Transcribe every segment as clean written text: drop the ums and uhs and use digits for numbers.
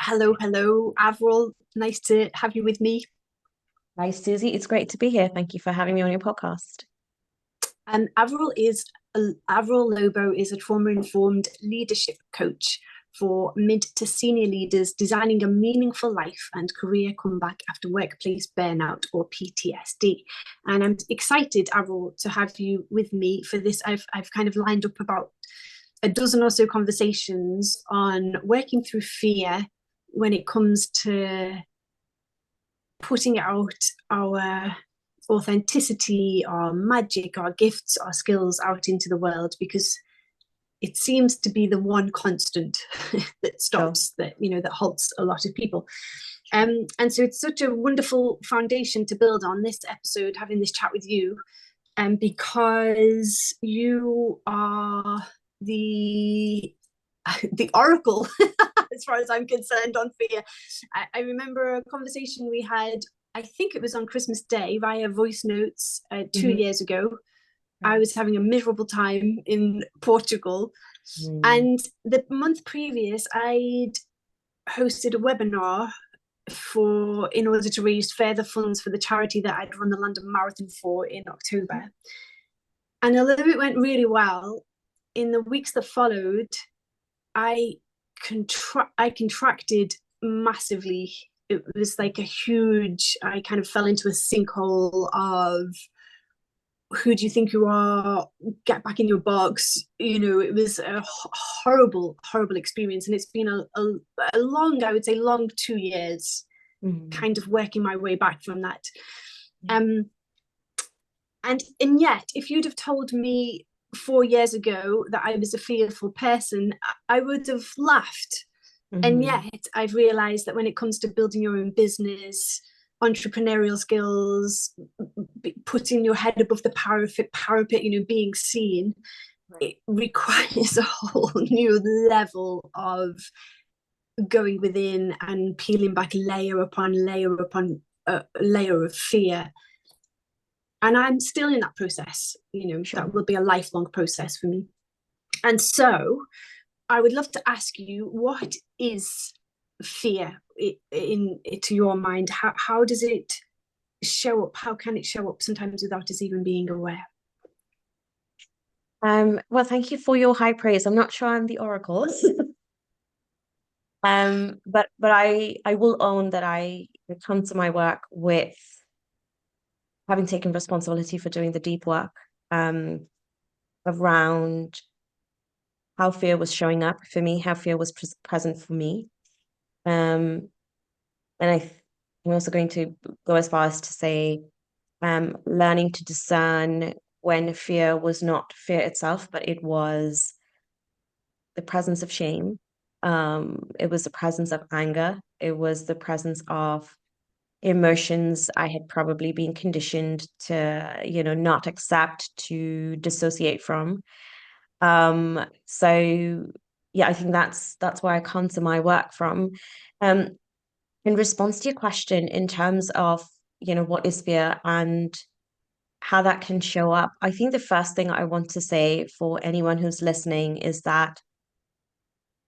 Hello, Avril. Nice to have you with me. Hi, Susie. It's great to be here. Thank you for having me on your podcast. Avril is Avril Lobo is a trauma-informed leadership coach for mid to senior leaders designing a meaningful life and career comeback after workplace burnout or PTSD. And I'm excited, Avril, to have you with me for this. I've kind of lined up about a dozen or so conversations on working through fear when it comes to putting out our authenticity, our magic, our gifts, our skills out into the world, because it seems to be the one constant that Sure. stops, that halts a lot of people. And so it's such a wonderful foundation to build on this episode, having this chat with you, because you are the the oracle as far as I'm concerned on fear. I remember a conversation we had, I think it was on Christmas Day via voice notes 2 years ago. I Right. was having a miserable time in Portugal. Mm. And the month previous, I'd hosted a webinar for in order to raise further funds for the charity that I'd run the London Marathon for in October. And although it went really well, in the weeks that followed, I I contracted massively. It was like a huge. I kind of fell into a sinkhole of who do you think you are? Get back in your box. It was a horrible, horrible experience, and it's been a long, I would say, long 2 years, Mm. kind of working my way back from that. Yeah. Um, and yet, if you'd have told me 4 years ago that I was a fearful person, I would have laughed. And Hmm. yet, I've realized that when it comes to building your own business, entrepreneurial skills, putting your head above the parapet, being seen, Right. it requires a whole new level of going within and peeling back layer upon layer upon layer of fear. And I'm still in that process. Sure. That will be a lifelong process for me. And so I would love to ask you, what is fear to your mind? How does it show up? How can it show up sometimes without us even being aware? Well, thank you for your high praise. I'm not sure I'm the oracle. But I will own that I come to my work with having taken responsibility for doing the deep work um around how fear was showing up for me, how fear was present for me. Um, and I'm also going to go as far as to say learning to discern when fear was not fear itself, but it was the presence of shame. It was the presence of anger. It was the presence of emotions I had probably been conditioned to, not accept, to dissociate from. So yeah, I think that's where I come to my work from. Um, in response to your question, in terms of, what is fear and how that can show up. I think the first thing I want to say for anyone who's listening is that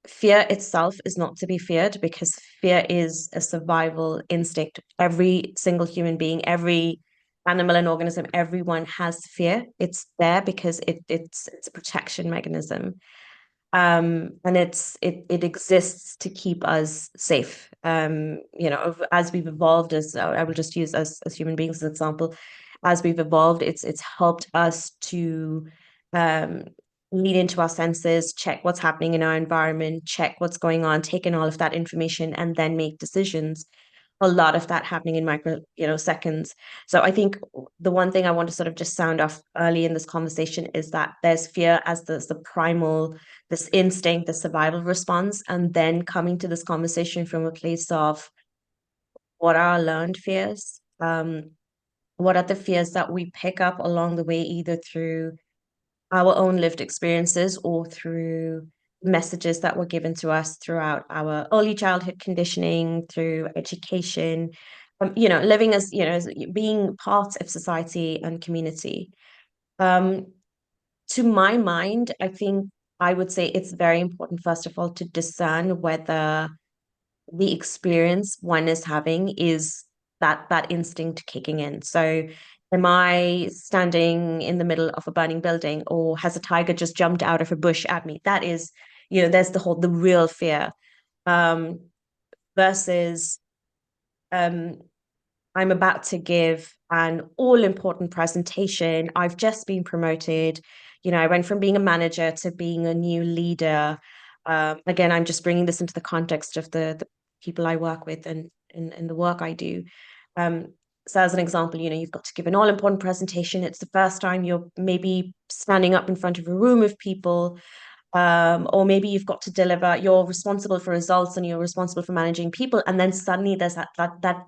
fear itself is not to be feared because fear is a survival instinct. Every single human being, every animal and organism, everyone has fear. It's there because it's a protection mechanism. And it exists to keep us safe. As we've evolved, as I will just use as human beings as an example, as we've evolved, it's helped us to um lean into our senses, check what's happening in our environment, check what's going on, take in all of that information, and then make decisions. A lot of that happening in micro, seconds. So I think the one thing I want to sort of just sound off early in this conversation is that there's fear as the primal, this instinct, the survival response, and then coming to this conversation from a place of what are our learned fears? What are the fears that we pick up along the way, either through our own lived experiences or through messages that were given to us throughout our early childhood conditioning, through education, living as being part of society and community. Um, to my mind, I think I would say it's very important, first of all, to discern whether the experience one is having is that instinct kicking in. So am I standing in the middle of a burning building, or has a tiger just jumped out of a bush at me? That is, there's the real fear. Um, versus um I'm about to give an all important presentation. I've just been promoted. I went from being a manager to being a new leader. Again, I'm just bringing this into the context of the people I work with and in the work I do. Um, so, as an example, you've got to give an all important presentation. It's the first time you're maybe standing up in front of a room of people, or maybe you've got to deliver. You're responsible for results and you're responsible for managing people, and then suddenly there's that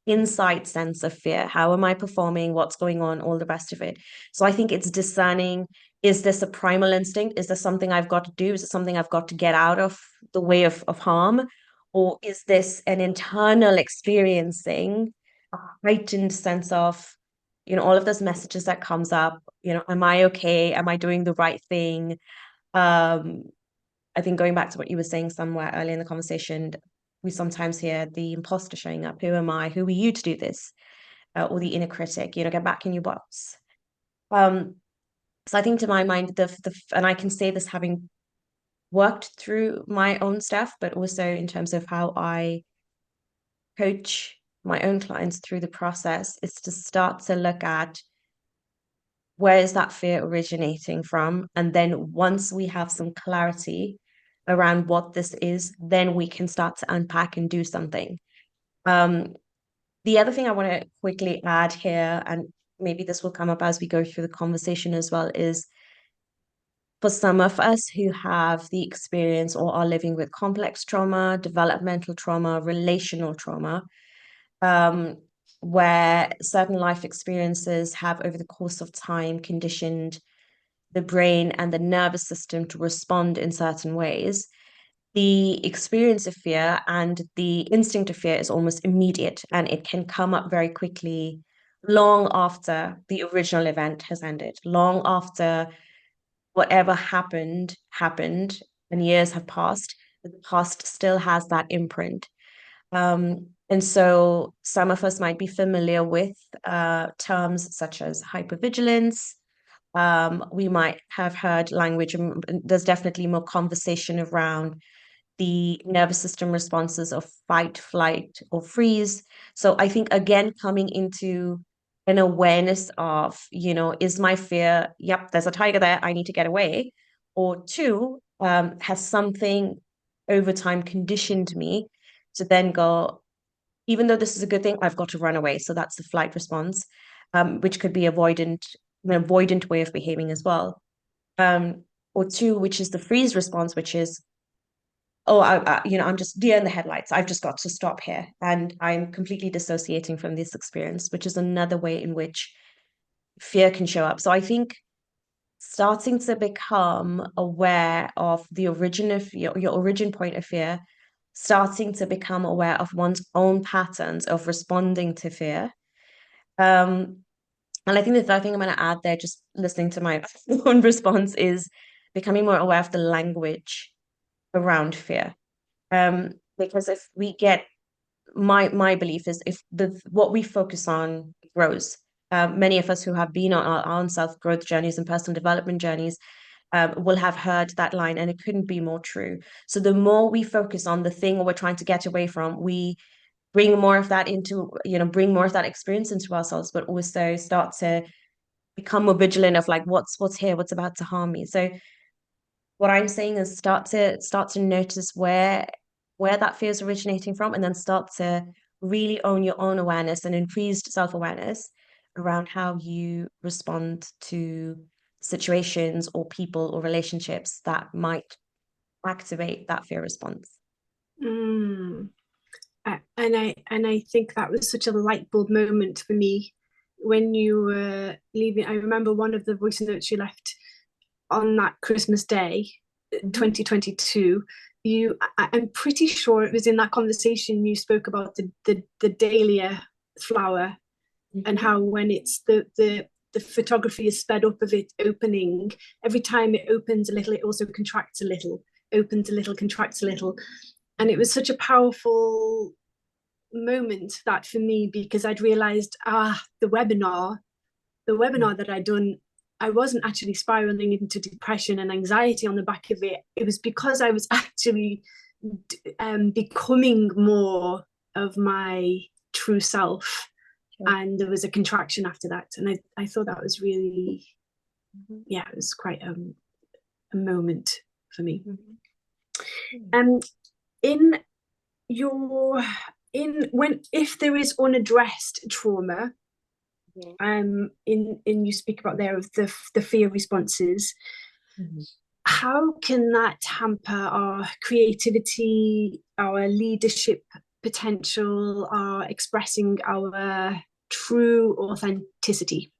inside sense of fear. How am I performing? What's going on? All the rest of it. So I think it's discerning, is this a primal instinct? Is this something I've got to do? Is it something I've got to get out of the way of harm? Or is this an internal experiencing, a heightened sense of, all of those messages that comes up, am I okay? Am I doing the right thing? Um, I think going back to what you were saying somewhere earlier in the conversation, we sometimes hear the imposter showing up. Who am I? Who are you to do this? Or the inner critic, get back in your box. So I think to my mind, and I can say this having worked through my own stuff, but also in terms of how I coach my own clients through the process, is to start to look at, where is that fear originating from? And then once we have some clarity around what this is, then we can start to unpack and do something. The other thing I want to quickly add here, and maybe this will come up as we go through the conversation as well, is for some of us who have the experience or are living with complex trauma, developmental trauma, relational trauma, um, where certain life experiences have over the course of time conditioned the brain and the nervous system to respond in certain ways, the experience of fear and the instinct of fear is almost immediate, and it can come up very quickly, long after the original event has ended, long after whatever happened and years have passed. The past still has that imprint. And so some of us might be familiar with terms such as hypervigilance. We might have heard language, and there's definitely more conversation around the nervous system responses of fight, flight, or freeze. So I think, again, coming into an awareness of, is my fear, yep, there's a tiger there, I need to get away, or two, has something over time conditioned me to then go, even though this is a good thing, I've got to run away. So that's the flight response, which could be an avoidant way of behaving as well. Or two, which is the freeze response, which is, oh, I'm just deer in the headlights. I've just got to stop here. And I'm completely dissociating from this experience, which is another way in which fear can show up. So I think starting to become aware of the origin of your origin point of fear, starting to become aware of one's own patterns of responding to fear. And I think the third thing I'm going to add there, just listening to my own response, is becoming more aware of the language around fear. Because if we get, my belief is, if what we focus on grows, many of us who have been on our own self-growth journeys and personal development journeys will have heard that line, and it couldn't be more true. So the more we focus on the thing we're trying to get away from, we bring more of that into, bring more of that experience into ourselves, but also start to become more vigilant of like, what's here, what's about to harm me. So what I'm saying is start to notice where that fear is originating from, and then start to really own your own awareness and increased self-awareness around how you respond to situations or people or relationships that might activate that fear response. Mm. And I think that was such a light bulb moment for me when you were leaving. I remember one of the voice notes you left on that Christmas Day, 2022. I'm pretty sure it was in that conversation you spoke about the dahlia flower, and how when it's the photography is sped up of it opening, every time it opens a little, it also contracts a little, opens a little, contracts a little. And it was such a powerful moment that for me, because I'd realized, the webinar that I'd done, I wasn't actually spiraling into depression and anxiety on the back of it. It was because I was actually becoming more of my true self. Sure. And there was a contraction after that. And I thought that was really, Mhm. yeah, it was quite a moment for me. Mhm. In your, if there is unaddressed trauma, in you speak about there of the fear responses, Mhm. how can that hamper our creativity, our leadership potential, our expressing our true authenticity?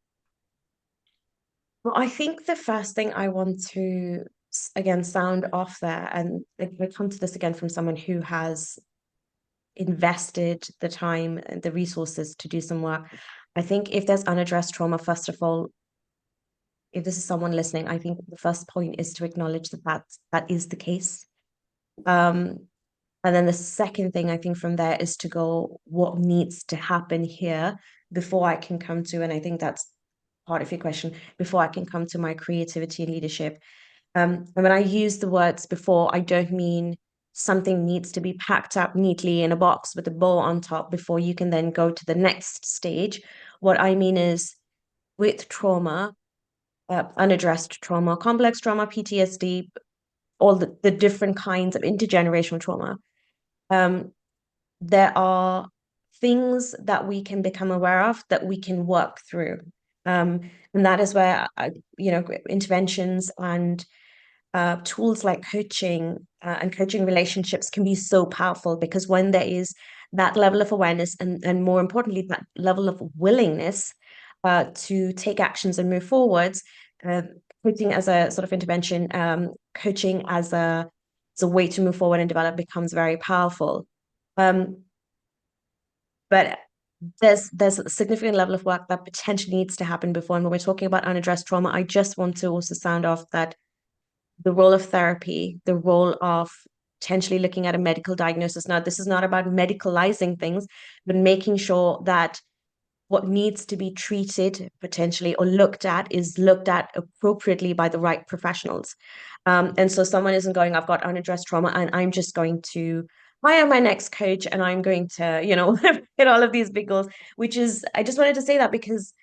Well, I think the first thing I want to again sound off there, and I come to this again from someone who has invested the time and the resources to do some work. I think if there's unaddressed trauma, first of all, if this is someone listening, I think the first point is to acknowledge that is the case. And then the second thing I think from there is to go, what needs to happen here before I can come to, and I think that's part of your question, before I can come to my creativity and leadership. And when I use the words before, I don't mean something needs to be packed up neatly in a box with a bow on top before you can then go to the next stage. What I mean is with trauma, unaddressed trauma, complex trauma, PTSD, all the different kinds of intergenerational trauma. Um, there are things that we can become aware of that we can work through. And that is where, interventions and tools like coaching and coaching relationships can be so powerful, because when there is that level of awareness and more importantly, that level of willingness to take actions and move forwards, uh, coaching as a sort of intervention, coaching as a way to move forward and develop becomes very powerful. But there's a significant level of work that potentially needs to happen before. And when we're talking about unaddressed trauma, I just want to also sound off that the role of therapy, the role of potentially looking at a medical diagnosis. Now, this is not about medicalizing things, but making sure that what needs to be treated potentially or looked at is looked at appropriately by the right professionals. And so someone isn't going, I've got unaddressed trauma and I'm just going to hire my next coach and I'm going to, hit all of these big goals, which is, I just wanted to say that because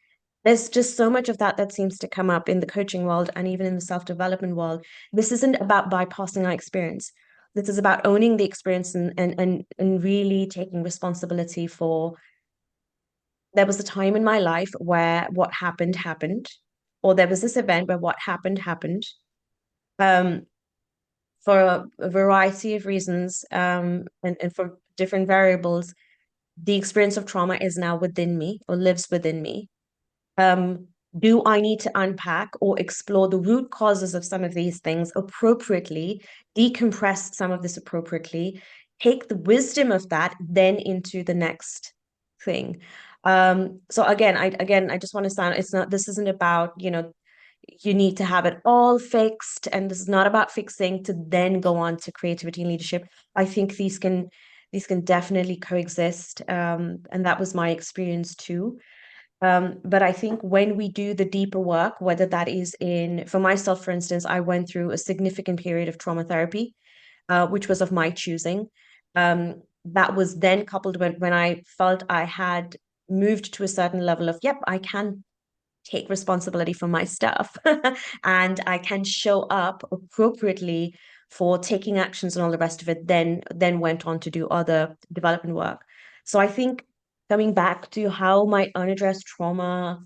there's just so much of that seems to come up in the coaching world and even in the self-development world. This isn't about bypassing our experience. This is about owning the experience and really taking responsibility for, there was a time in my life where what happened happened, or there was this event where what happened happened. Um, for a variety of reasons, and for different variables, the experience of trauma is now within me or lives within me. Um, do I need to unpack or explore the root causes of some of these things appropriately, decompress some of this appropriately, take the wisdom of that then into the next thing? So again, I just want to sound, this isn't about, you need to have it all fixed, and this is not about fixing to then go on to creativity and leadership. I think these can definitely coexist. And that was my experience too. But I think when we do the deeper work, whether that is for myself, for instance, I went through a significant period of trauma therapy, which was of my choosing. That was then coupled when I felt I had moved to a certain level of, yep, I can take responsibility for my stuff and I can show up appropriately for taking actions and all the rest of it, then went on to do other development work. So I think coming back to how might unaddressed trauma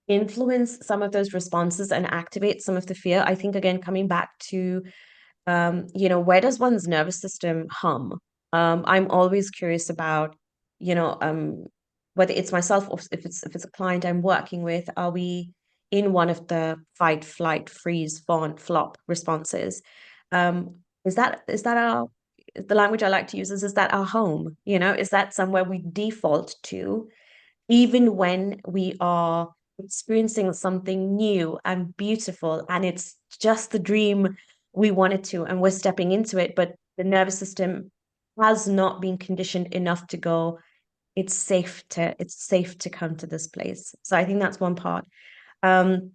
influence some of those responses and activate some of the fear, I think again coming back to where does one's nervous system hum? I'm always curious about, you know, um, whether it's myself or if it's a client I'm working with, are we in one of the fight, flight, freeze, fawn, flop responses? Um, is that the language I like to use is that our home? Is that somewhere we default to, even when we are experiencing something new and beautiful and it's just the dream we wanted to and we're stepping into it, but the nervous system has not been conditioned enough to go, it's safe to come to this place. So I think that's one part. um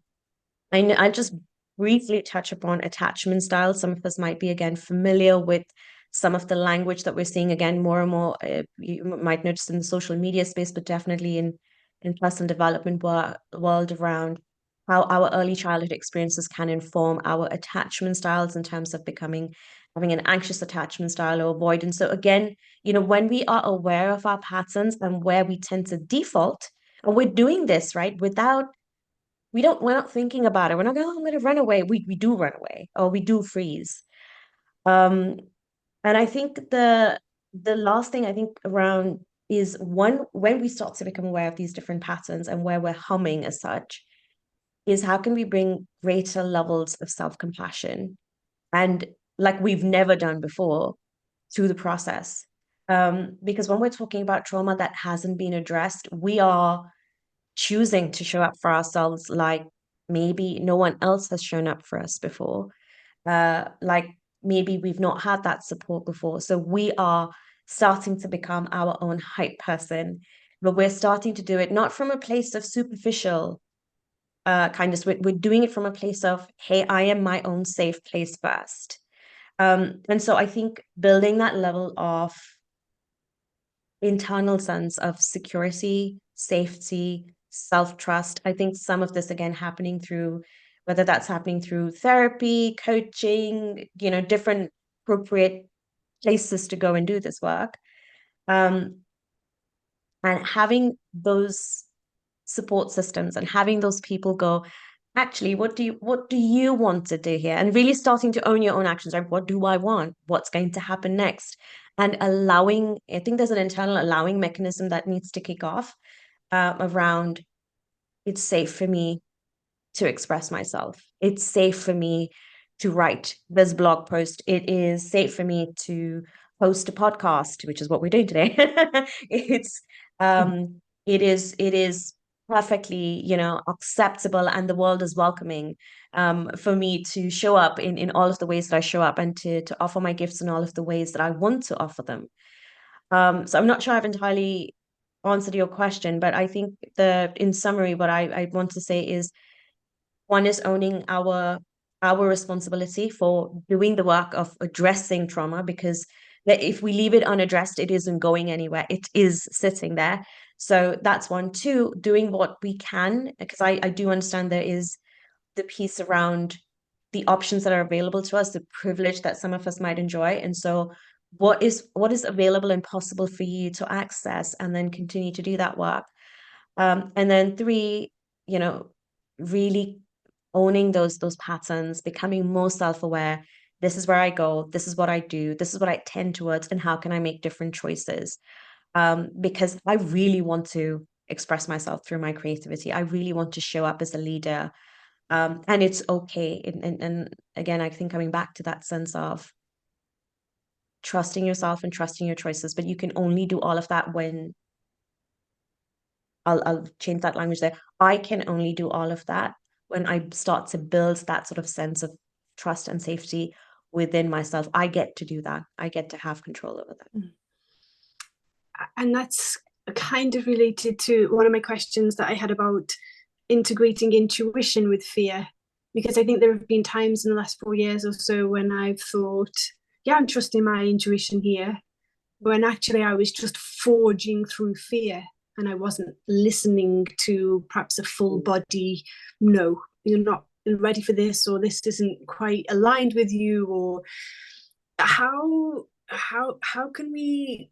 I just briefly touch upon attachment styles. Some of us might be again familiar with some of the language that we're seeing again more and more. You might notice in the social media space, but definitely in personal development world around how our early childhood experiences can inform our attachment styles in terms of having an anxious attachment style or avoidance. So again, when we are aware of our patterns and where we tend to default, and we're doing this right without we're not thinking about it. We're not going, oh, I'm going to run away. We do run away or we do freeze. Um, and I think the last thing I think around is when we start to become aware of these different patterns and where we're humming as such, is how can we bring greater levels of self-compassion and like we've never done before through the process. Because when we're talking about trauma that hasn't been addressed, we are choosing to show up for ourselves like maybe no one else has shown up for us before. Like maybe we've not had that support before. So we are starting to become our own hype person, but we're starting to do it not from a place of superficial kindness. We're doing it from a place of, hey, I am my own safe place first. And so I think building that level of internal sense of security, safety, self-trust. I think some of this again happening through whether that's happening through therapy, coaching, different appropriate places to go and do this work. And having those support systems and having those people go, actually, what do you want to do here? And really starting to own your own actions, right? What do I want? What's going to happen next? And allowing, I think there's an internal allowing mechanism that needs to kick off around it's safe for me to express myself. It's safe for me to write this blog post. It is safe for me to host a podcast, which is what we're doing today. It's it is perfectly, acceptable, and the world is welcoming for me to show up in all of the ways that I show up and to offer my gifts in all of the ways that I want to offer them. So I'm not sure I've entirely answered your question, but I think in summary, what I want to say is one is owning our responsibility for doing the work of addressing trauma, because if we leave it unaddressed, it isn't going anywhere. It is sitting there. So that's one. Two, doing what we can, because I do understand there is the piece around the options that are available to us, the privilege that some of us might enjoy. And so what is available and possible for you to access and then continue to do that work. And then three, really owning those patterns, becoming more self-aware. This is where I go, this is what I do, this is what I tend towards, and how can I make different choices? Because I really want to express myself through my creativity. I really want to show up as a leader. And it's okay. And again, I think coming back to that sense of trusting yourself and trusting your choices, but you can only do all of that when I'll change that language there. I can only do all of that when I start to build that sort of sense of trust and safety within myself. I get to do that. I get to have control over that. And that's kind of related to one of my questions that I had about integrating intuition with fear, because I think there have been times in the last 4 years or so when I've thought, yeah, I'm trusting my intuition here, when actually I was just forging through fear and I wasn't listening to perhaps a full body, no, you're not ready for this, or this isn't quite aligned with you, or how can we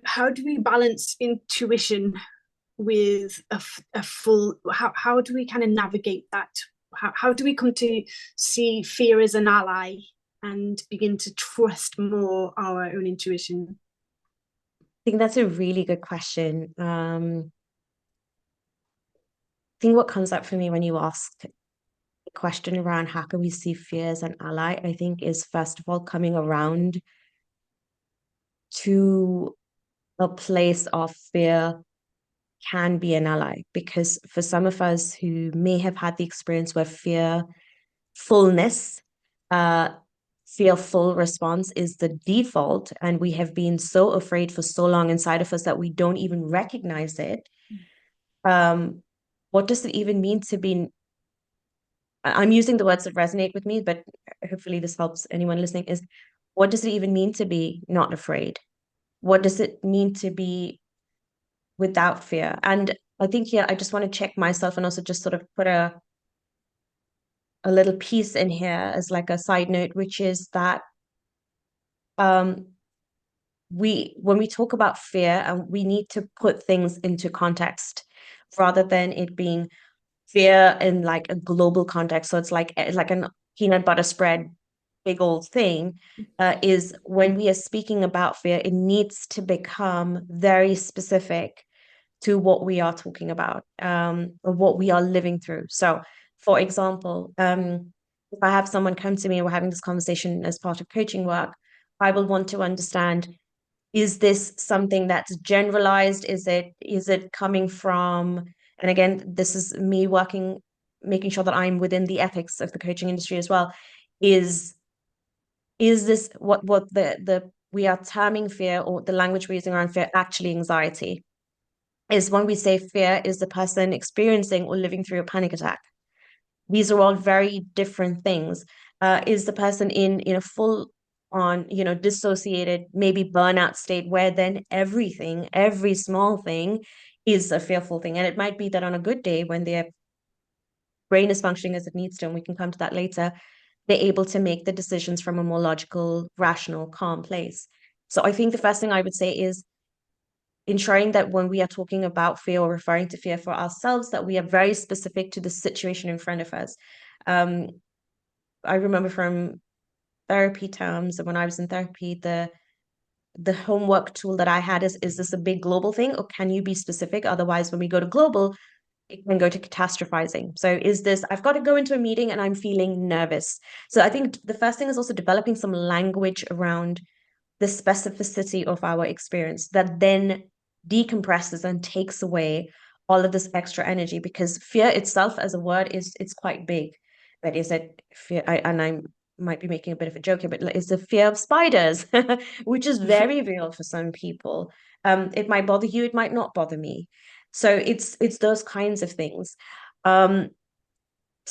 how do we balance intuition with a full, how do we kind of navigate that? How do we come to see fear as an ally and begin to trust more our own intuition? I think that's a really good question. I think what comes up for me when you ask the question around how can we see fear as an ally, I think is first of all coming around to a place of fear can be an ally, because for some of us who may have had the experience where fear fullness uh fearful response is the default, and we have been so afraid for so long inside of us that we don't even recognize it. What does it even mean to be, I'm using the words that resonate with me, but hopefully this helps anyone listening, is what does it even mean to be not afraid? What does it mean to be without fear? And I think here I just want to check myself and also just sort of put a little piece in here as like a side note, which is that um when we talk about fear, and we need to put things into context rather than it being fear in like a global context. So it's like an peanut butter spread, big old thing. Is when we are speaking about fear, it needs to become very specific to what we are talking about, or what we are living through. So, for example, if I have someone come to me and we're having this conversation as part of coaching work, I will want to understand, is this something that's generalized? Is it coming from, and again, this is me working, making sure that I'm within the ethics of the coaching industry as well. Is this what the we are terming fear, or the language we're using around fear, actually anxiety? Is when we say fear is the person experiencing or living through a panic attack. These are all very different things. Is the person in a full on, dissociated, maybe burnout state, where then everything, every small thing is a fearful thing. And it might be that on a good day, when their brain is functioning as it needs to, and we can come to that later, they're able to make the decisions from a more logical, rational, calm place. So I think the first thing I would say is ensuring that when we are talking about fear or referring to fear for ourselves, that we are very specific to the situation in front of us. Um, I remember from therapy terms, when I was in therapy, the homework tool that I had is this a big global thing, or can you be specific? Otherwise, when we go to global, it can go to catastrophizing. So is this, I've got to go into a meeting and I'm feeling nervous. So I think the first thing is also developing some language around the specificity of our experience that then decompresses and takes away all of this extra energy, because fear itself as a word is, it's quite big. But is it fear? And I might be making a bit of a joke here, but it's the fear of spiders, which is very real for some people. It might bother you, it might not bother me. So it's those kinds of things. So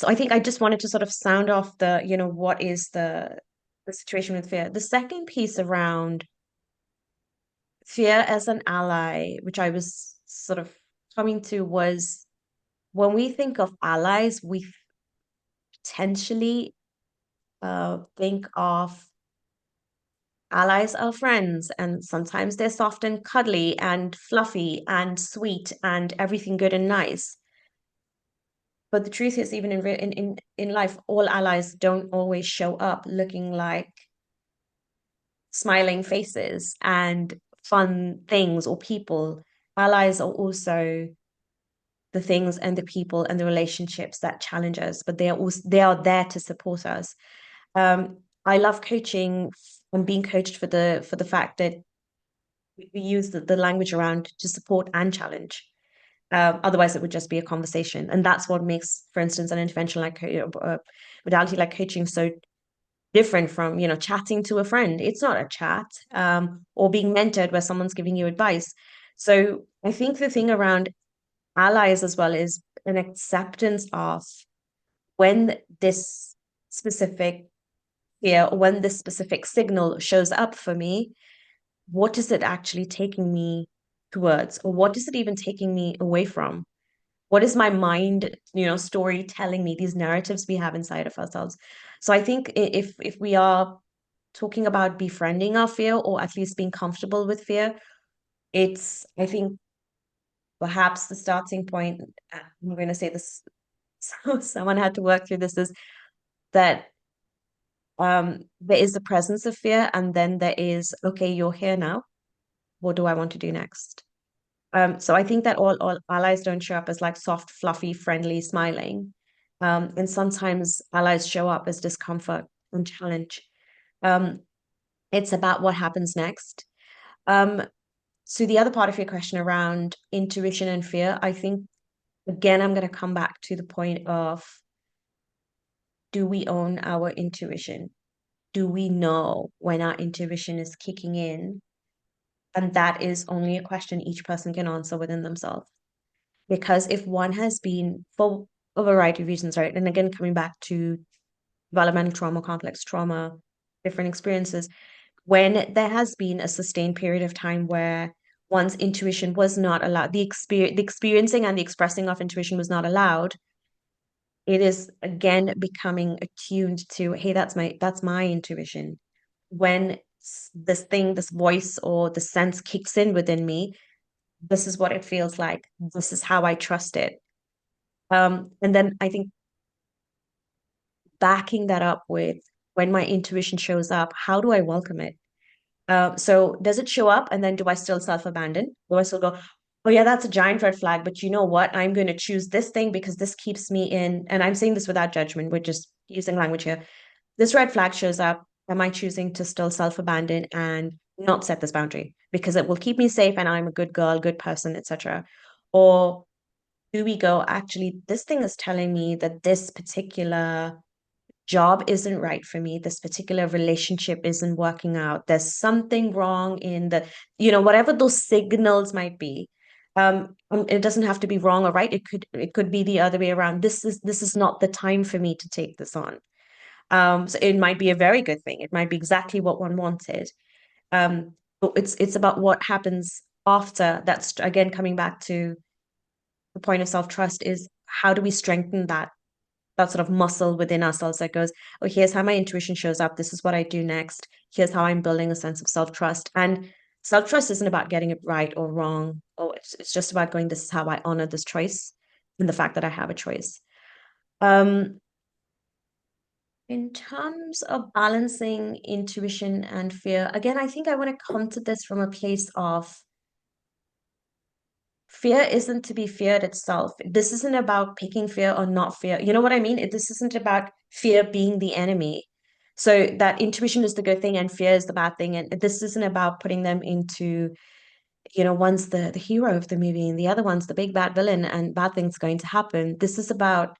I think I just wanted to sort of sound off the, what is the situation with fear. The second piece around fear as an ally, which I was sort of coming to, was when we think of allies, we potentially think of allies are friends, and sometimes they're soft and cuddly and fluffy and sweet and everything good and nice. But the truth is, even in life, all allies don't always show up looking like smiling faces and fun things or people. Allies are also the things and the people and the relationships that challenge us, but they are there to support us. I love coaching and being coached for the fact that we use the language around to support and challenge. Otherwise, it would just be a conversation, and that's what makes, for instance, an intervention like modality like coaching so different from chatting to a friend. It's not a chat, or being mentored where someone's giving you advice. So I think the thing around allies as well is an acceptance of when this specific fear or when this specific signal shows up for me, what is it actually taking me towards, or what is it even taking me away from? What is my mind, story telling me, these narratives we have inside of ourselves? So I think if we are talking about befriending our fear, or at least being comfortable with fear, it's, I think, perhaps the starting point, I'm going to say this, so someone had to work through this, is that there is the presence of fear, and then there is, okay, you're here now. What do I want to do next? So I think that all allies don't show up as like soft, fluffy, friendly, smiling. And sometimes allies show up as discomfort and challenge. Um, it's about what happens next. Um, so the other part of your question around intuition and fear, I think, again, I'm going to come back to the point of, do we own our intuition? do we know when our intuition is kicking in? And that is only a question each person can answer within themselves. Because if one has been, for a variety of reasons, right? And again, coming back to developmental trauma, complex trauma, different experiences, when there has been a sustained period of time where one's intuition was not allowed, the experiencing and the expressing of intuition was not allowed, it is again becoming attuned to, hey, that's my intuition. When this thing, this voice or the sense kicks in within me, this is what it feels like. This is how I trust it. And then I think backing that up with, when my intuition shows up, how do I welcome it? So does it show up and then do I still self-abandon? Do I still go, oh yeah, that's a giant red flag, but you know what? I'm going to choose this thing because this keeps me in, and I'm saying this without judgment, we're just using language here. This red flag shows up. Am I choosing to still self-abandon and not set this boundary because it will keep me safe and I'm a good girl, good person, etc.? Or do we go, actually, this thing is telling me that this particular job isn't right for me, this particular relationship isn't working out, there's something wrong in the, whatever those signals might be. It doesn't have to be wrong or right, it could be the other way around. This is not the time for me to take this on. So it might be a very good thing, it might be exactly what one wanted. But it's about what happens after. That's again coming back to the point of self-trust, is how do we strengthen that sort of muscle within ourselves that goes, oh, here's how my intuition shows up. This is what I do next. Here's how I'm building a sense of self-trust. And self-trust isn't about getting it right or wrong. Oh, it's just about going, this is how I honor this choice and the fact that I have a choice. In terms of balancing intuition and fear, again, I think I want to come to this from a place of fear isn't to be feared itself. This isn't about picking fear or not fear. You know what I mean? This isn't about fear being the enemy. So that intuition is the good thing and fear is the bad thing. And this isn't about putting them into, one's the hero of the movie and the other one's the big bad villain and bad things going to happen. This is about,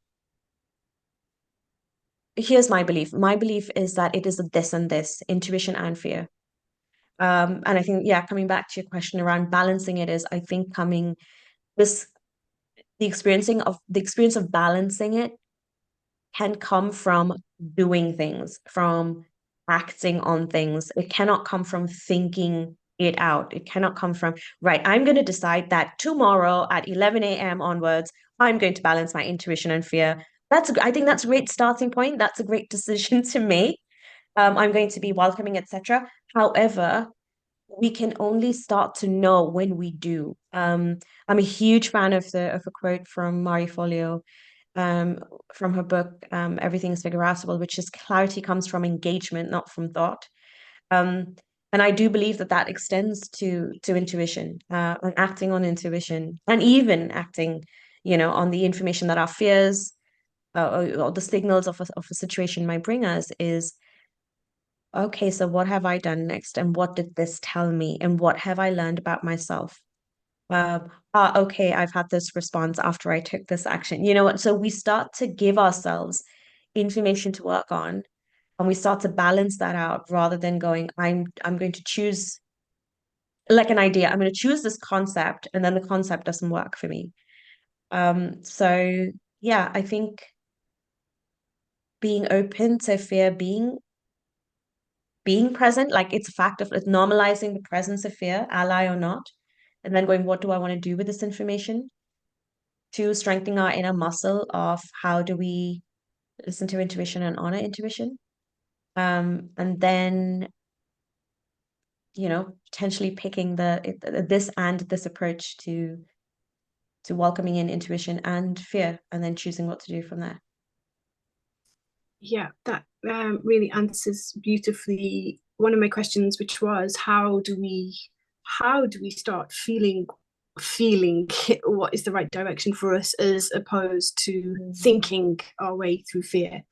here's my belief. My belief is that it is a this and this, intuition and fear. And I think, yeah, coming back to your question around balancing it, is I think this the experience of balancing it can come from doing things, from acting on things. It cannot come from thinking it out. It cannot come from, right, I'm going to decide that tomorrow at 11 a.m. onwards, I'm going to balance my intuition and fear. I think that's a great starting point. That's a great decision to make. I'm going to be welcoming, etc. However, we can only start to know when we do. I'm a huge fan of a quote from Marie Folio, um, from her book, Everything is Figureoutable, which is, clarity comes from engagement, not from thought. Um, and I do believe that extends to intuition, and acting on intuition, and even acting, on the information that our fears, or the signals of a situation might bring us. Is, okay, so what have I done next? And what did this tell me? And what have I learned about myself? Okay, I've had this response after I took this action. You know what? So we start to give ourselves information to work on, and we start to balance that out rather than going, I'm going to choose, like, an idea. I'm going to choose this concept, and then the concept doesn't work for me. So yeah, I think being open to fear being present, like, it's a fact of normalizing the presence of fear, ally or not, and then going, what do I want to do with this information? To strengthening our inner muscle of how do we listen to intuition and honor intuition. And then, potentially picking this approach to welcoming in intuition and fear, and then choosing what to do from there. Yeah, that really answers beautifully one of my questions, which was, how do we start feeling what is the right direction for us, as opposed to thinking our way through fear?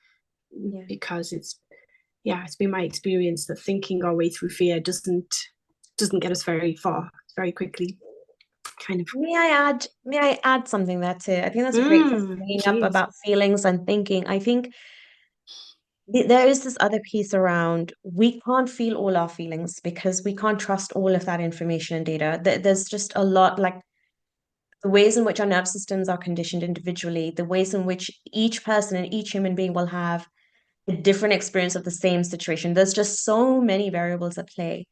Yeah. Because it's been my experience that thinking our way through fear doesn't get us very far very quickly. Kind of. May I add something there too? I think that's a great thing, bringing up Please. about feelings and thinking. I think there is this other piece around we can't feel all our feelings because we can't trust all of that information and data. There's just a lot, like the ways in which our nerve systems are conditioned individually, the ways in which each person and each human being will have a different experience of the same situation. There's just so many variables at play,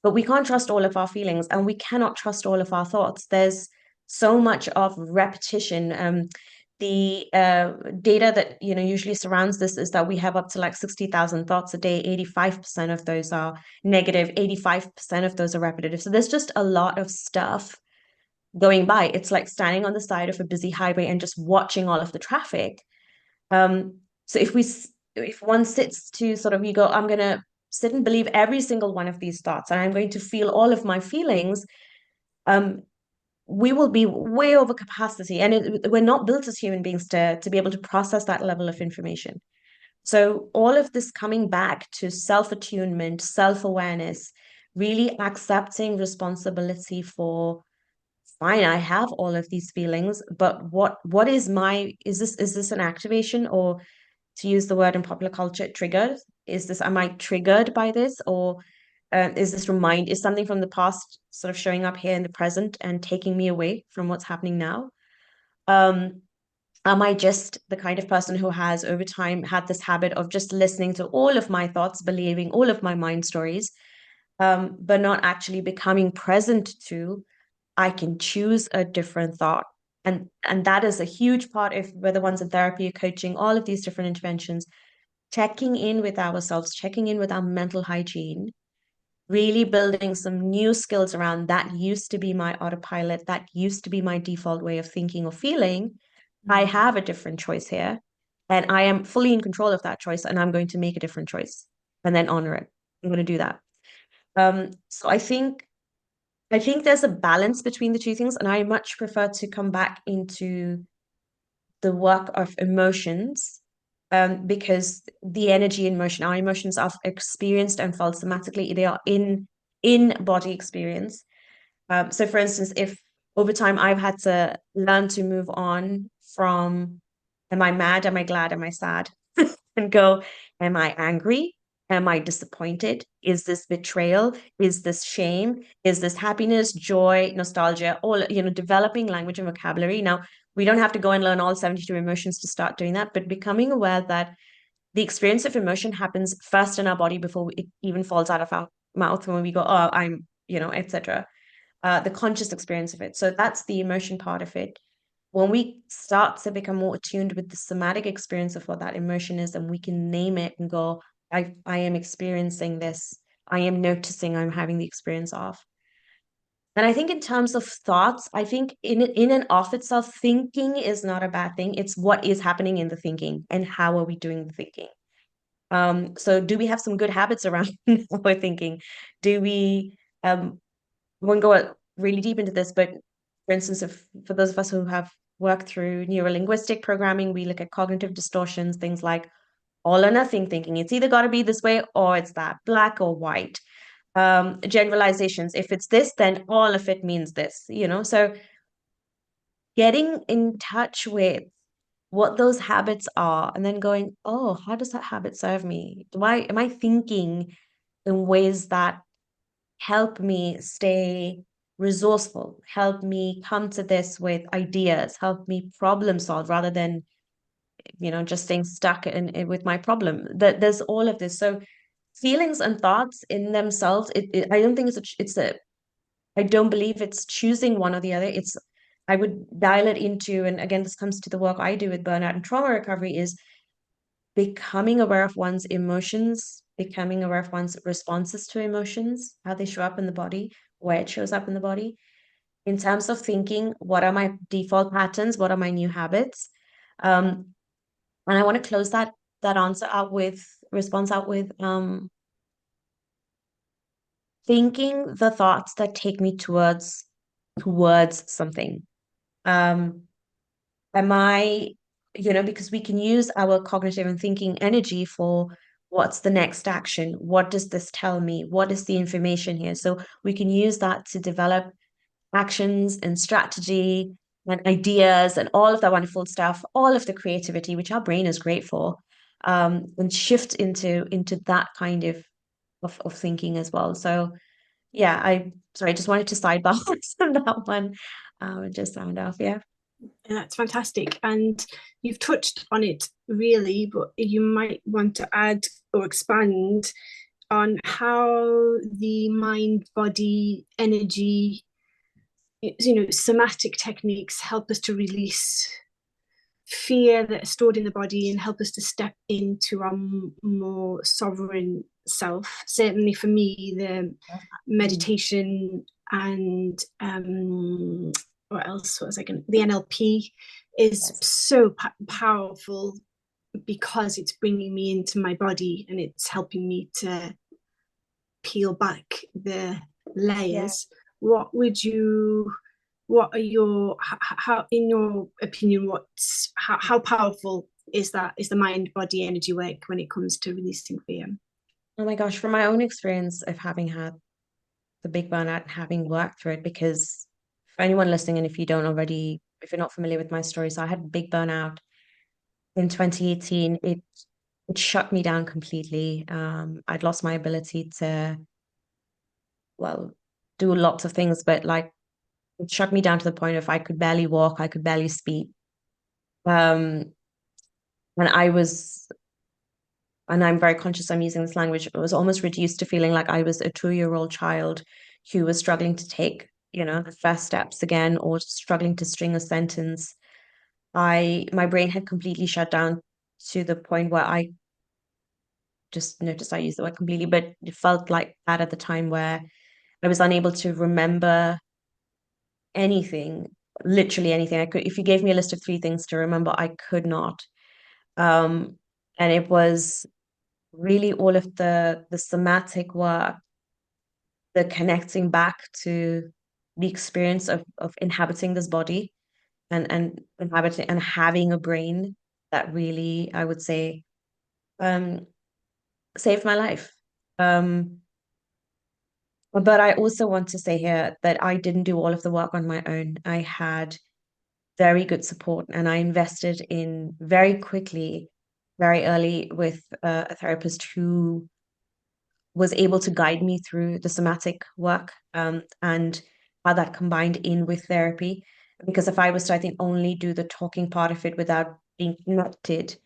but we can't trust all of our feelings and we cannot trust all of our thoughts. There's so much of repetition. The data that usually surrounds this is that we have up to like 60,000 thoughts a day. 85% of those are negative. 85% of those are repetitive. So there's just a lot of stuff going by. It's like standing on the side of a busy highway and just watching all of the traffic. So if one sits to sort of, you go, I'm gonna sit and believe every single one of these thoughts, and I'm going to feel all of my feelings, we will be way over capacity, and we're not built as human beings to be able to process that level of information. So all of this coming back to self-attunement, self-awareness, really accepting responsibility for, fine, I have all of these feelings, but what is this an activation, or to use the word in popular culture, triggered? Am I triggered by this, or is something from the past sort of showing up here in the present and taking me away from what's happening now? Um, am I just the kind of person who has over time had this habit of just listening to all of my thoughts, believing all of my mind stories, but not actually becoming present to, I can choose a different thought. And that is a huge part of whether one's in therapy or coaching, all of these different interventions, checking in with ourselves, checking in with our mental hygiene, really building some new skills around that used to be my autopilot, that used to be my default way of thinking or feeling. I have a different choice here, and I am fully in control of that choice, and I'm going to make a different choice and then honor it. I'm going to do that. So I think there's a balance between the two things, and I much prefer to come back into the work of emotions, because the energy in motion, our emotions are experienced and felt somatically. They are in body experience. So for instance, if over time I've had to learn to move on from, am I mad? Am I glad? Am I sad? And go, am I angry? Am I disappointed? Is this betrayal? Is this shame? Is this happiness, joy, nostalgia? All, developing language and vocabulary. Now, we don't have to go and learn all 72 emotions to start doing that, but becoming aware that the experience of emotion happens first in our body before it even falls out of our mouth when we go, oh, I'm, etc. The conscious experience of it. So that's the emotion part of it. When we start to become more attuned with the somatic experience of what that emotion is, and we can name it and go, I am experiencing this. I am noticing I'm having the experience of. And I think in terms of thoughts, I think in and of itself, thinking is not a bad thing. It's what is happening in the thinking and how are we doing the thinking. So do we have some good habits around our thinking? Do we won't go really deep into this, but for instance, if for those of us who have worked through neurolinguistic programming, we look at cognitive distortions, things like all or nothing thinking. It's either got to be this way or it's that, black or white. Generalizations. If it's this, then all of it means this. So getting in touch with what those habits are and then going, oh, how does that habit serve me? Am I thinking in ways that help me stay resourceful, help me come to this with ideas, help me problem solve rather than, just staying stuck with my problem. There's all of this. So feelings and thoughts in themselves, I don't think I don't believe it's choosing one or the other. I would dial it into, and again, this comes to the work I do with burnout and trauma recovery, is becoming aware of one's emotions, becoming aware of one's responses to emotions, how they show up in the body, where it shows up in the body. In terms of thinking, what are my default patterns? What are my new habits? And I want to close that answer out with response out with thinking the thoughts that take me towards something. Am I, because we can use our cognitive and thinking energy for what's the next action? What does this tell me? What is the information here? So we can use that to develop actions and strategy and ideas and all of that wonderful stuff, all of the creativity, which our brain is great for. and shift into that kind of thinking as well. So yeah, I just wanted to sidebar on that one. Just sound off, yeah. And that's fantastic. And you've touched on it really, but you might want to add or expand on how the mind, body, energy, somatic techniques help us to release fear that is stored in the body and help us to step into our more sovereign self. Certainly for me, the meditation and what else was I going? The NLP is Yes. so powerful because it's bringing me into my body and it's helping me to peel back the Yeah. layers. What are your, how in your opinion, how powerful is the mind body energy work when it comes to releasing fear? Oh my gosh, from my own experience of having had the big burnout and having worked through it, because for anyone listening, and if you're not familiar with my story, so I had a big burnout in 2018. It shut me down completely. I'd lost my ability to, well, do lots of things, but like it shut me down to the point of I could barely walk, I could barely speak. Um, and I was, and I'm very conscious I'm using this language, it was almost reduced to feeling like I was a 2-year-old child who was struggling to take, the first steps again, or struggling to string a sentence. My brain had completely shut down to the point where I just noticed I used the word completely, but it felt like that at the time where I was unable to remember anything, literally anything. If you gave me a list of 3 things to remember, I could not. Um, and it was really all of the somatic work, the connecting back to the experience of inhabiting this body and inhabiting and having a brain that really, I would say, um, saved my life. Um, but I also want to say here that I didn't do all of the work on my own. I had very good support and I invested in very quickly, very early with a therapist who was able to guide me through the somatic work, and how that combined in with therapy. Because if I was to, I think, only do the talking part of it without being connected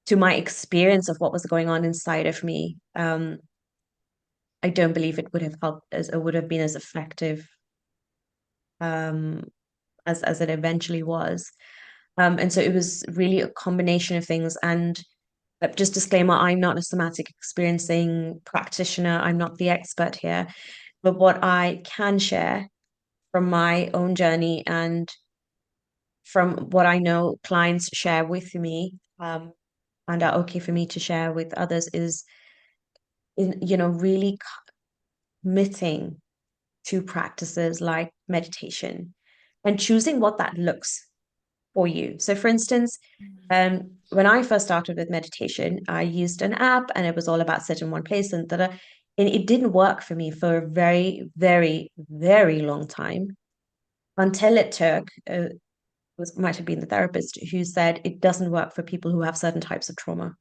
to my experience of what was going on inside of me, I don't believe it would have helped as it would have been as effective, um, as it eventually was. And so it was really a combination of things. And just disclaimer, I'm not a somatic experiencing practitioner. I'm not the expert here. But what I can share from my own journey and from what I know clients share with me, and are okay for me to share with others is really committing to practices like meditation and choosing what that looks for you. So for instance, when I first started with meditation, I used an app and it was all about sit in one place and it didn't work for me for a very, very, very long time until it took might have been the therapist who said it doesn't work for people who have certain types of trauma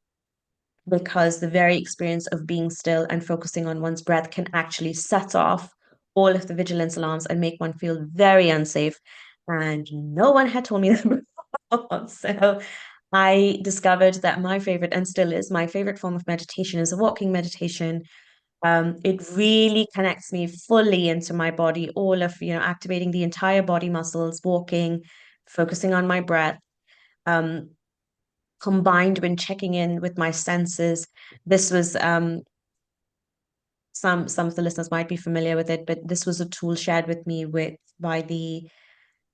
because the very experience of being still and focusing on one's breath can actually set off all of the vigilance alarms and make one feel very unsafe. And no one had told me that before. So I discovered that my favorite, and still is my favorite form of meditation, is a walking meditation. It really connects me fully into my body, all of, activating the entire body muscles, walking, focusing on my breath, um, combined when checking in with my senses. This was some of the listeners might be familiar with it, but this was a tool shared with me by the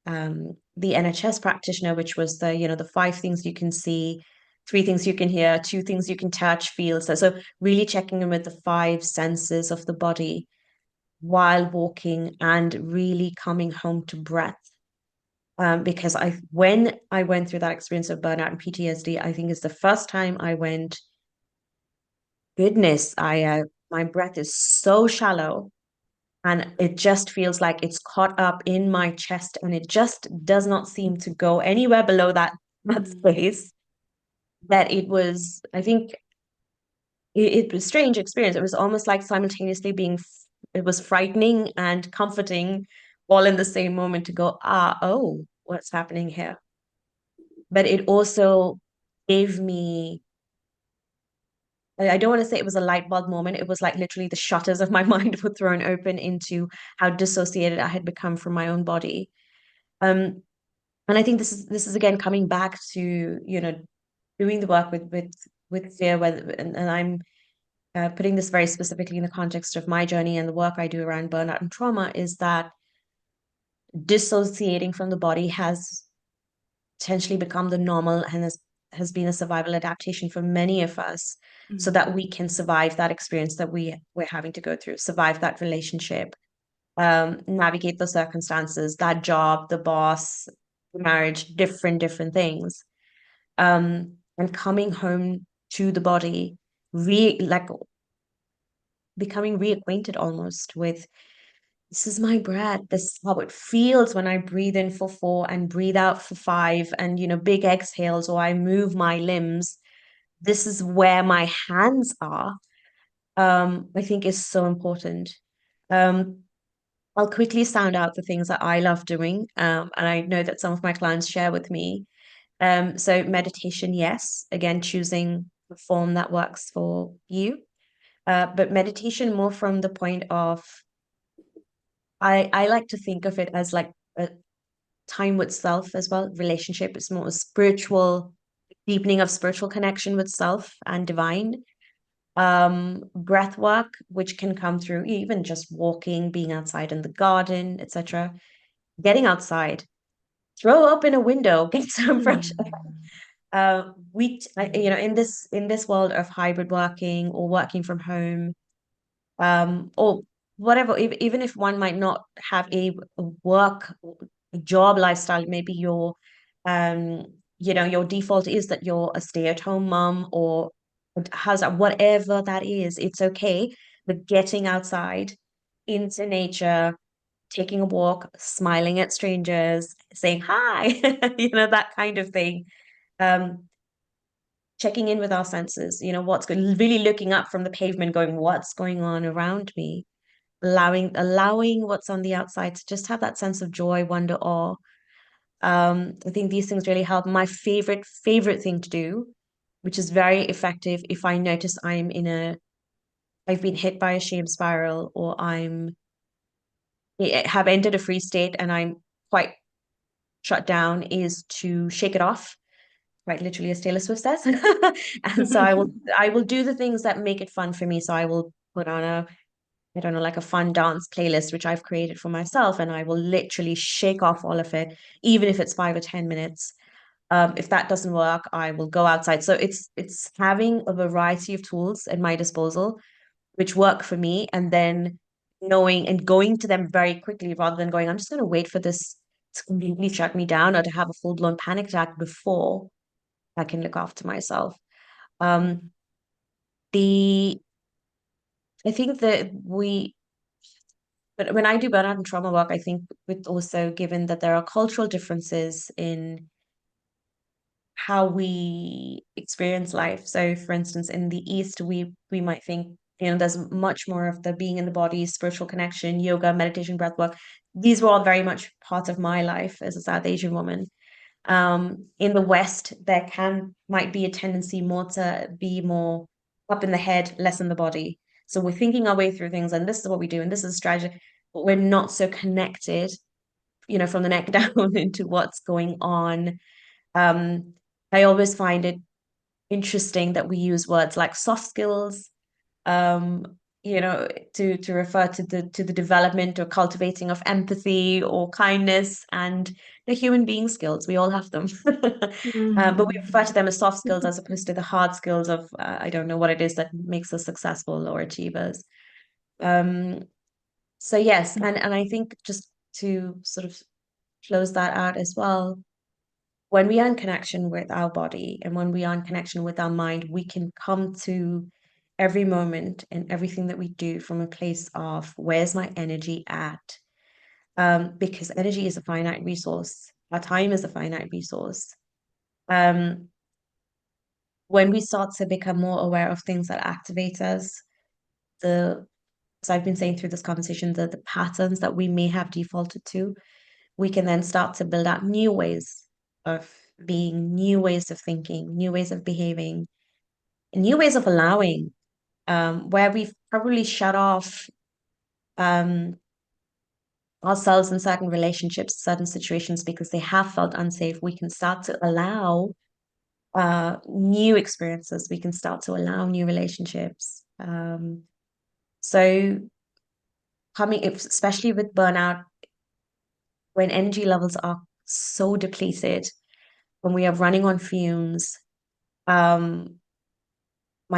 NHS practitioner, which was the 5 things you can see, 3 things you can hear, 2 things you can touch, feel. So really checking in with the 5 senses of the body while walking and really coming home to breath. Because when I went through that experience of burnout and PTSD, I think it's the first time I went, goodness, my breath is so shallow and it just feels like it's caught up in my chest and it just does not seem to go anywhere below that space. that it was, I think it was a strange experience. It was almost like simultaneously it was frightening and comforting all in the same moment to go, oh, what's happening here? But it also gave me, I don't want to say it was a light bulb moment. It was like literally the shutters of my mind were thrown open into how dissociated I had become from my own body. Um, and I think this is again coming back to, doing the work with fear, and I'm putting this very specifically in the context of my journey and the work I do around burnout and trauma, is that dissociating from the body has potentially become the normal and has been a survival adaptation for many of us, so that we can survive that experience that we're having to go through, survive that relationship, navigate the circumstances, that job, the boss, the marriage, different things. And coming home to the body, like becoming reacquainted almost with, this is my breath. This is how it feels when I breathe in for 4 and breathe out for 5, and big exhales, or I move my limbs. This is where my hands are. I think is so important. Um, I'll quickly sound out the things that I love doing, and I know that some of my clients share with me. So meditation, yes, again, choosing the form that works for you. But meditation more from the point of, I like to think of it as like a time with self as well. Relationship is more a spiritual deepening of spiritual connection with self and divine. Breath work, which can come through even just walking, being outside in the garden, etc. Getting outside, throw open a window, get some fresh air. In this world of hybrid working or working from home, or whatever, even if one might not have a work job lifestyle, maybe um your default is that you're a stay-at-home mom, or whatever that is, it's okay. But getting outside into nature, taking a walk, smiling at strangers, saying hi, that kind of thing. um Checking in with our senses, what's going, really looking up from the pavement, going, what's going on around me, allowing what's on the outside to just have that sense of joy, wonder, awe. I think these things really help. My favorite thing to do, which is very effective if I notice I've been hit by a shame spiral, or I have entered a freeze state and I'm quite shut down, is to shake it off, quite literally, as Taylor Swift says. And so I will do the things that make it fun for me. So I will put on I don't know, like a fun dance playlist, which I've created for myself, and I will literally shake off all of it, even if it's 5 or 10 minutes. If that doesn't work, I will go outside. So it's having a variety of tools at my disposal, which work for me, and then knowing and going to them very quickly, rather than going, I'm just going to wait for this to completely shut me down or to have a full-blown panic attack before I can look after myself. Um, the I think that but when I do burnout and trauma work, I think, with also, given that there are cultural differences in how we experience life. So, for instance, in the East, we might think, there's much more of the being in the body, spiritual connection, yoga, meditation, breath work. These were all very much part of my life as a South Asian woman. In the West, there might be a tendency more to be more up in the head, less in the body. So we're thinking our way through things, and this is what we do, and this is a strategy, but we're not so connected, from the neck down into what's going on. Um, I always find it interesting that we use words like soft skills, um, to refer to the development or cultivating of empathy or kindness, and the human being skills. We all have them. But we refer to them as soft skills as opposed to the hard skills of, I don't know what it is that makes us successful or achievers. Um, so yes, and I think, just to sort of close that out as well, when we are in connection with our body and when we are in connection with our mind, we can come to every moment and everything that we do from a place of, where's my energy at? Because energy is a finite resource. Our time is a finite resource. Um, when we start to become more aware of things that activate us, as I've been saying through this conversation, the patterns that we may have defaulted to, we can then start to build out new ways of being, new ways of thinking, new ways of behaving, new ways of allowing, where we've probably shut off ourselves in certain relationships, certain situations because they have felt unsafe. We can start to allow new experiences. We can start to allow new relationships. So especially with burnout, when energy levels are so depleted, when we are running on fumes, my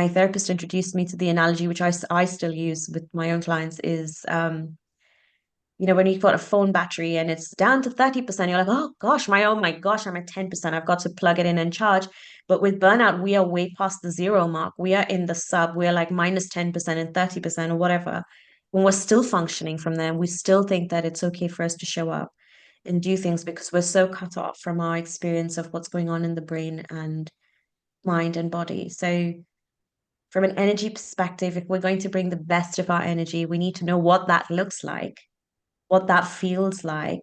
therapist introduced me to the analogy, which I still use with my own clients, is when you've got a phone battery and it's down to 30%, you're like, oh my gosh, I'm at 10%. I've got to plug it in and charge. But with burnout, we are way past the zero mark. We are in the sub. We're like minus 10% and 30% or whatever. When we're still functioning from there, we still think that it's okay for us to show up and do things because we're so cut off from our experience of what's going on in the brain and mind and body. So from an energy perspective, if we're going to bring the best of our energy, we need to know what that looks like, what that feels like,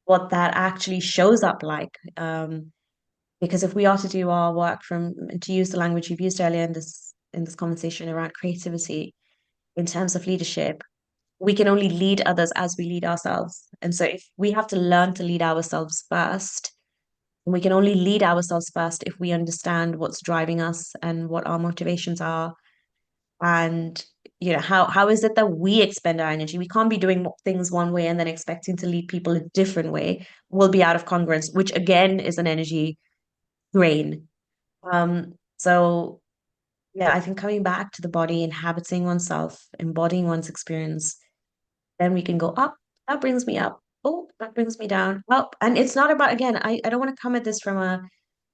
what that actually shows up like. Because if we are to do our work to use the language you've used earlier in this conversation around creativity, in terms of leadership, we can only lead others as we lead ourselves. And so if we have to learn to lead ourselves first, we can only lead ourselves first if we understand what's driving us and what our motivations are. And how is it that we expend our energy? We can't be doing things one way and then expecting to lead people a different way. We'll be out of congruence, which again is an energy drain. So yeah, I think coming back to the body, inhabiting oneself, embodying one's experience, then we can go up. That brings me up. Oh, that brings me down. Well, and it's not about, again, I don't want to come at this from a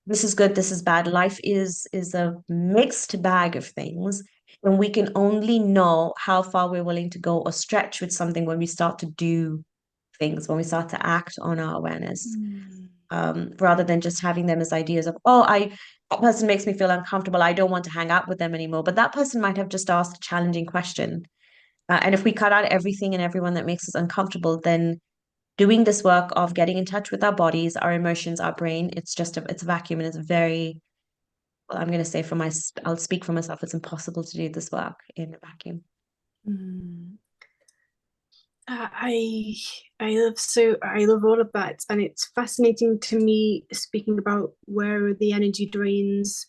this is good, this is bad. Life is a mixed bag of things. And we can only know how far we're willing to go or stretch with something when we start to do things, when we start to act on our awareness, rather than just having them as ideas of, that person makes me feel uncomfortable. I don't want to hang out with them anymore. But that person might have just asked a challenging question. And if we cut out everything and everyone that makes us uncomfortable, then doing this work of getting in touch with our bodies, our emotions, our brain, it's a vacuum, and it's very, well, I'm going to say I'll speak for myself. It's impossible to do this work in a vacuum. I love all of that, and it's fascinating to me speaking about where the energy drains,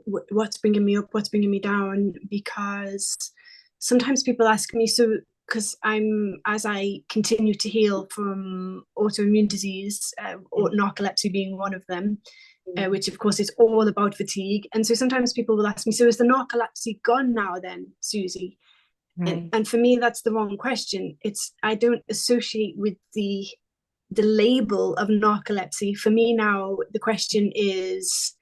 what's bringing me up, what's bringing me down, because sometimes people ask me, because as I continue to heal from autoimmune disease, or narcolepsy being one of them, which of course is all about fatigue. And so sometimes people will ask me, so is the narcolepsy gone now then, Susie? Right. And for me, that's the wrong question. I don't associate with the label of narcolepsy. For me now, the question is,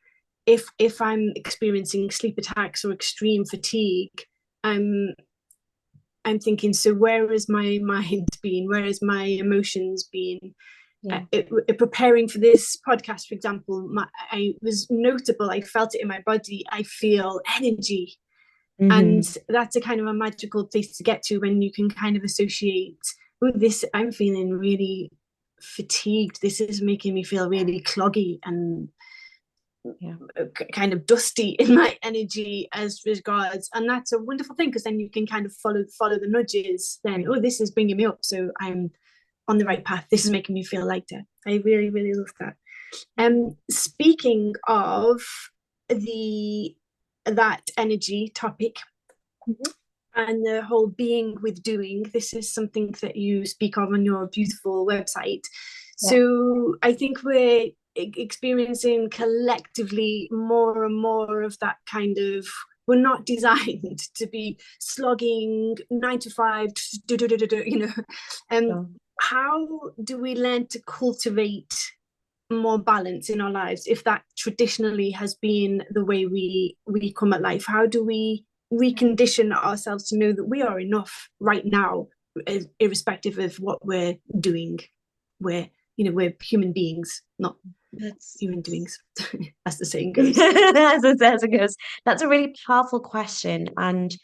if I'm experiencing sleep attacks or extreme fatigue, I'm thinking, so where is my mind been? Where is my emotions been? Yeah. Preparing for this podcast, for example, I was notable. I felt it in my body. I feel energy. Mm-hmm. And that's a kind of a magical place to get to when you can kind of associate, I'm feeling really fatigued. This is making me feel really cloggy and kind of dusty in my energy as regards, and that's a wonderful thing, because then you can kind of follow the nudges. Then, this is bringing me up, so I'm on the right path. This is making me feel lighter. I really, really love that. Speaking of that energy topic, and the whole being with doing, this is something that you speak of on your beautiful website. Yeah. So I think we're experiencing collectively more and more of that kind of, we're not designed to be slogging 9 to 5, how do we learn to cultivate more balance in our lives if that traditionally has been the way we come at life? How do we recondition ourselves to know that we are enough right now, irrespective of what we're doing? We're human beings, not That's human doings, as the saying goes. as it goes. That's a really powerful question. And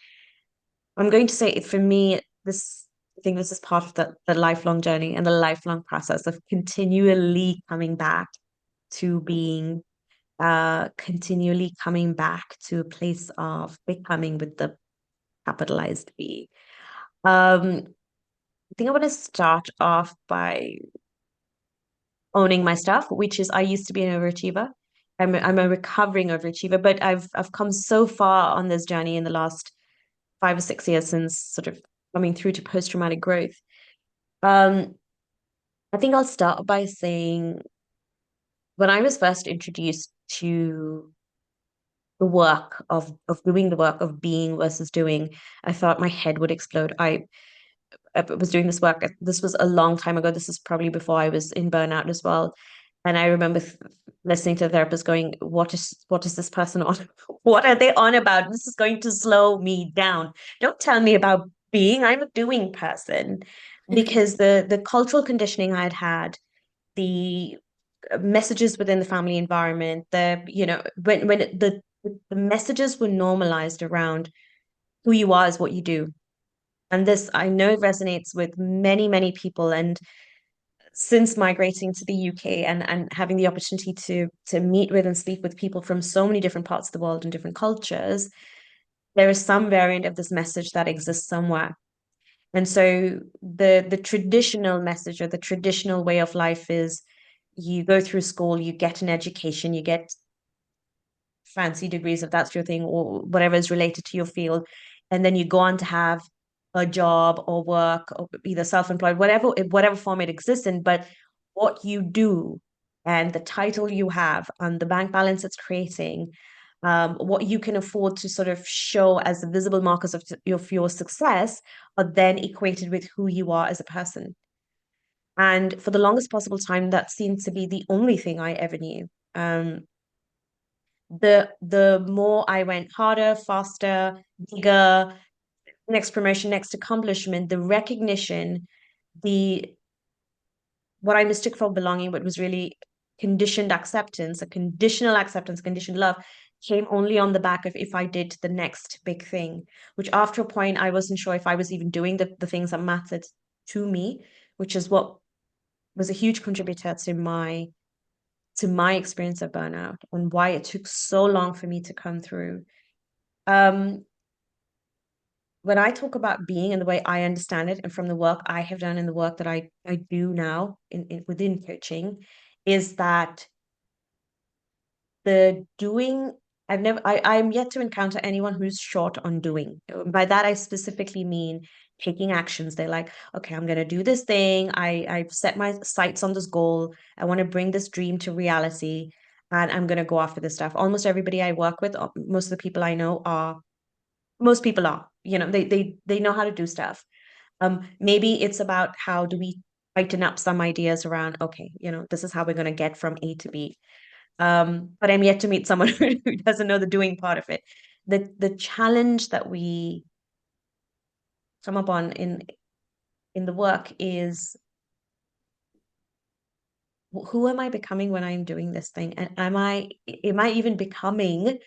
I'm going to say for me, I think this is part of the lifelong journey and the lifelong process of continually coming back to being, continually coming back to a place of becoming with the capitalized B. I think I want to start off by owning my stuff, which is I used to be an overachiever. I'm a recovering overachiever, but I've come so far on this journey in the last 5 or 6 years since sort of coming through to post-traumatic growth. Um, I think I'll start by saying when I was first introduced to the work of doing the work of being versus doing, I thought my head would explode. I was doing this work. This was a long time ago. This is probably before I was in burnout as well. And I remember listening to the therapist going, what is this person on? What are they on about? This is going to slow me down. Don't tell me about being. I'm a doing person. Because the cultural conditioning I had had, the messages within the family environment, the messages were normalized around who you are is what you do. And this, I know, resonates with many, many people. And since migrating to the UK and having the opportunity to meet with and speak with people from so many different parts of the world and different cultures, there is some variant of this message that exists somewhere. And so the traditional message or the traditional way of life is you go through school, you get an education, you get fancy degrees if that's your thing or whatever is related to your field, and then you go on to have a job or work or either self-employed, whatever form it exists in. But what you do and the title you have and the bank balance it's creating, what you can afford to sort of show as the visible markers of your success are then equated with who you are as a person. And for the longest possible time, that seemed to be the only thing I ever knew. The more I went harder, faster, bigger, next promotion, next accomplishment, the recognition, the what I mistook for belonging, but was really conditioned acceptance, a conditional acceptance, conditioned love, came only on the back of if I did the next big thing, which after a point I wasn't sure if I was even doing the things that mattered to me, which is what was a huge contributor to my experience of burnout and why it took so long for me to come through. Um, when I talk about being and the way I understand it, and from the work I have done and the work that I do now within coaching, is that the doing, I'm yet to encounter anyone who's short on doing. By that, I specifically mean taking actions. They're like, okay, I'm going to do this thing. I've set my sights on this goal. I want to bring this dream to reality, and I'm going to go after this stuff. Almost everybody I work with, most of the people I know are, most people are, they know how to do stuff. Maybe it's about how do we tighten up some ideas around, okay, this is how we're going to get from A to B. But I'm yet to meet someone who doesn't know the doing part of it. The challenge that we come up on in the work is, who am I becoming when I'm doing this thing? And am I even becoming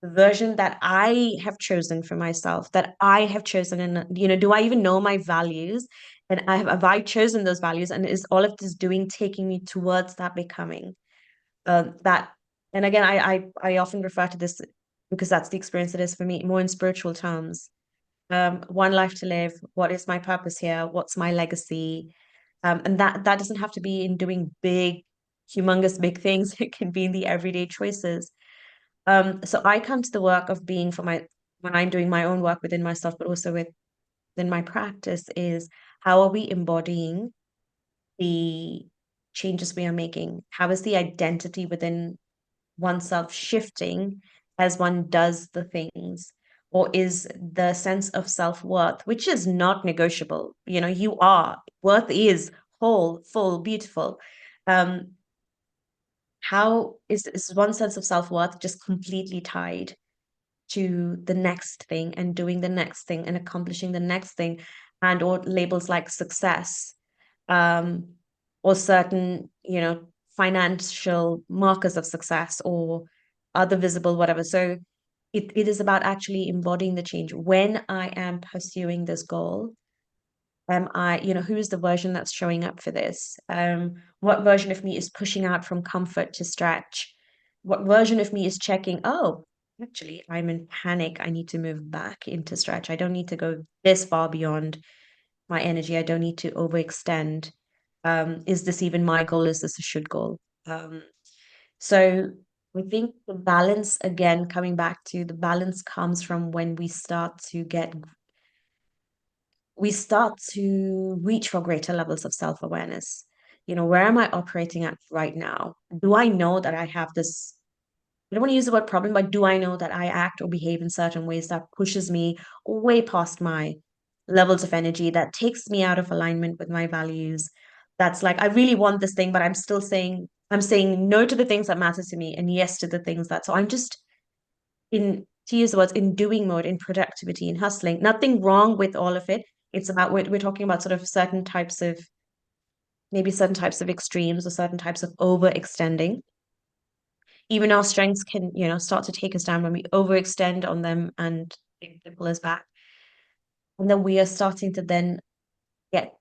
the version that I have chosen for myself, that I have chosen? And do I even know my values? And have I chosen those values? And is all of this doing taking me towards that becoming? That, and again, I often refer to this because that's the experience it is for me, more in spiritual terms. One life to live. What is my purpose here? What's my legacy? And that doesn't have to be in doing big, humongous, big things. It can be in the everyday choices. So I come to the work of being when I'm doing my own work within myself, but also within my practice, is how are we embodying the changes we are making? How is the identity within oneself shifting as one does the things? Or is the sense of self-worth, which is not negotiable, worth is whole, full, beautiful. How is one sense of self-worth just completely tied to the next thing and doing the next thing and accomplishing the next thing, and or labels like success, or certain, financial markers of success or other visible whatever. So it is about actually embodying the change. When I am pursuing this goal, am I, who is the version that's showing up for this? What version of me is pushing out from comfort to stretch? What version of me is checking, oh, actually, I'm in panic. I need to move back into stretch. I don't need to go this far beyond my energy. I don't need to overextend. Is this even my goal? Is this a should goal? So I think the balance, again, coming back to the balance comes from when we start to reach for greater levels of self-awareness. Where am I operating at right now? Do I know that I have this? I don't want to use the word problem, but do I know that I act or behave in certain ways that pushes me way past my levels of energy, that takes me out of alignment with my values? That's like, I really want this thing, but I'm saying no to the things that matter to me and yes to the things that, so I'm just in, to use the words, in doing mode, in productivity, in hustling. Nothing wrong with all of it. It's about, we're talking about sort of maybe certain types of extremes or certain types of overextending. Even our strengths can, start to take us down when we overextend on them and they pull us back. And then we are starting to then get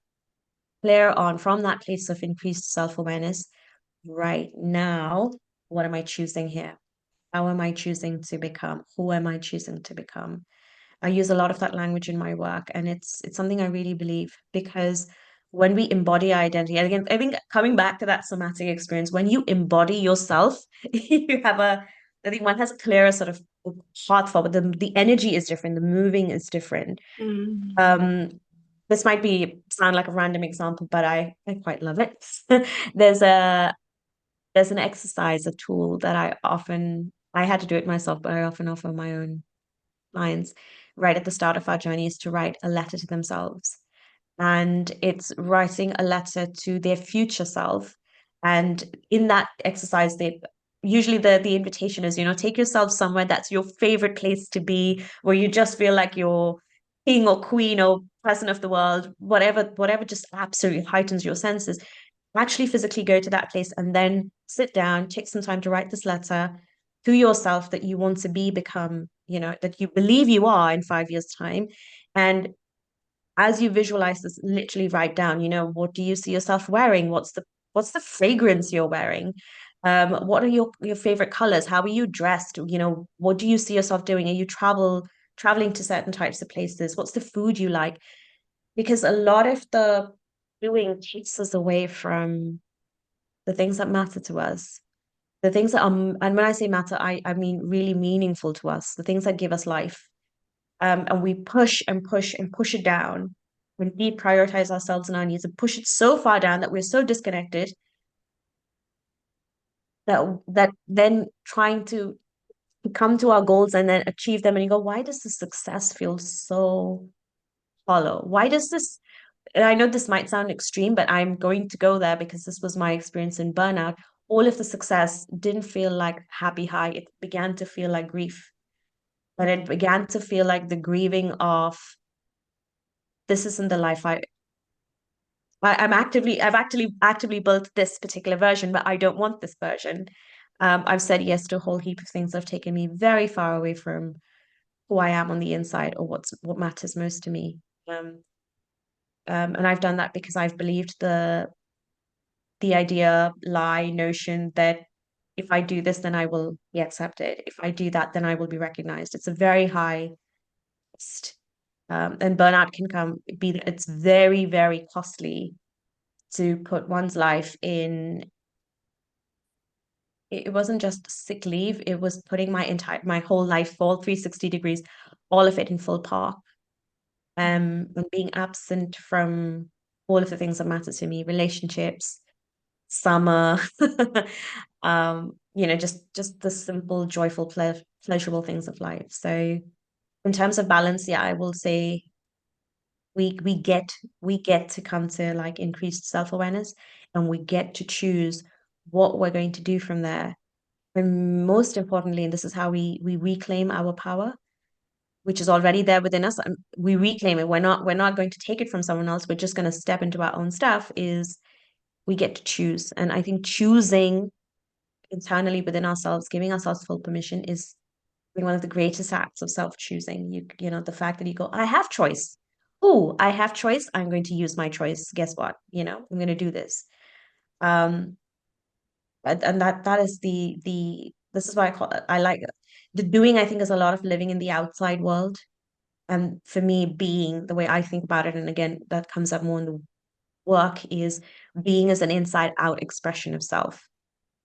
clear on from that place of increased self-awareness. Right now, what am I choosing here? How am I choosing to become? Who am I choosing to become? I use a lot of that language in my work, and it's something I really believe, because when we embody our identity, and again, I think coming back to that somatic experience, when you embody yourself, you have I think one has a clearer sort of path forward. The energy is different, the moving is different. Mm. This might sound like a random example, but I quite love it. There's a there's an exercise, a tool that I had to do it myself, but I often offer my own clients right at the start of our journey, is to write a letter to themselves. And it's writing a letter to their future self. And in that exercise, they usually the invitation is, take yourself somewhere that's your favorite place to be, where you just feel like you're king or queen or president of the world, whatever just absolutely heightens your senses. Actually physically go to that place and then sit down, take some time to write this letter to yourself that you want to become, that you believe you are in 5 years' time. And as you visualize this, literally write down, what do you see yourself wearing? What's the fragrance you're wearing? What are your favorite colors? How are you dressed? What do you see yourself doing? Are you traveling to certain types of places? What's the food you like? Because a lot of the doing takes us away from the things that matter to us, the things that are, and when I say matter, I mean really meaningful to us, the things that give us life. And we push and push and push it down. We deprioritize ourselves and our needs and push it so far down that we're so disconnected that then trying to come to our goals and then achieve them, and you go, why does the success feel so hollow? Why does this, and I know this might sound extreme, but I'm going to go there because this was my experience in burnout. All of the success didn't feel like happy high. It began to feel like grief. But it began to feel like the grieving of, this isn't the life I've actively built this particular version, but I don't want this version. I've said yes to a whole heap of things that have taken me very far away from who I am on the inside, or what matters most to me. And I've done that because I've believed the idea, lie, notion that if I do this, then I will be accepted. If I do that, then I will be recognized. It's a very high cost. And burnout can it's very, very costly to put one's life in. It wasn't just sick leave, it was putting my whole life, full 360 degrees, all of it in full park. And being absent from all of the things that matter to me, relationships, summer, just the simple, joyful, pleasurable things of life. So in terms of balance, yeah, I will say we get to come to like increased self-awareness, and we get to choose what we're going to do from there. And most importantly, and this is how we reclaim our power, which is already there within us, and we reclaim it. We're not going to take it from someone else. We're just going to step into our own stuff. Is we get to choose. And I think choosing internally within ourselves, giving ourselves full permission is one of the greatest acts of self-choosing. You know, the fact that you go, I have choice. Oh, I have choice. I'm going to use my choice. Guess what? You know, I'm going to do this. Um, and that is the this is why I like the doing. I think is a lot of living in the outside world, and for me, being the way I think about it, and again, that comes up more in the work is being as an inside out expression of self.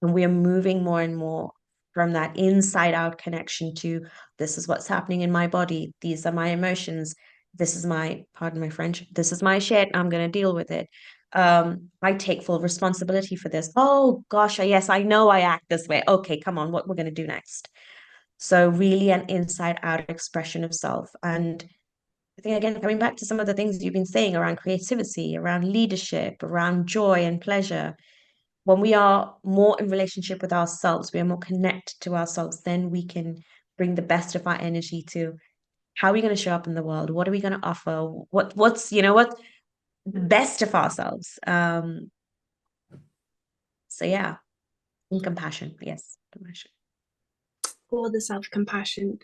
And we are moving more and more from that inside out connection to this is what's happening in my body. These are my emotions. This is my, pardon my French, this is my shit. I'm going to deal with it. I take full responsibility for this. Oh gosh, yes, I know I act this way. Okay, come on, what we're going to do next. So really an inside out expression of self. And I think again, coming back to some of the things you've been saying around creativity, around leadership, around joy and pleasure, when we are more in relationship with ourselves, we are more connected to ourselves, then we can bring the best of our energy to how are we going to show up in the world? What are we going to offer? What's, you know, what the best of ourselves. So yeah, and compassion. Yes, compassion. For the self-compassion.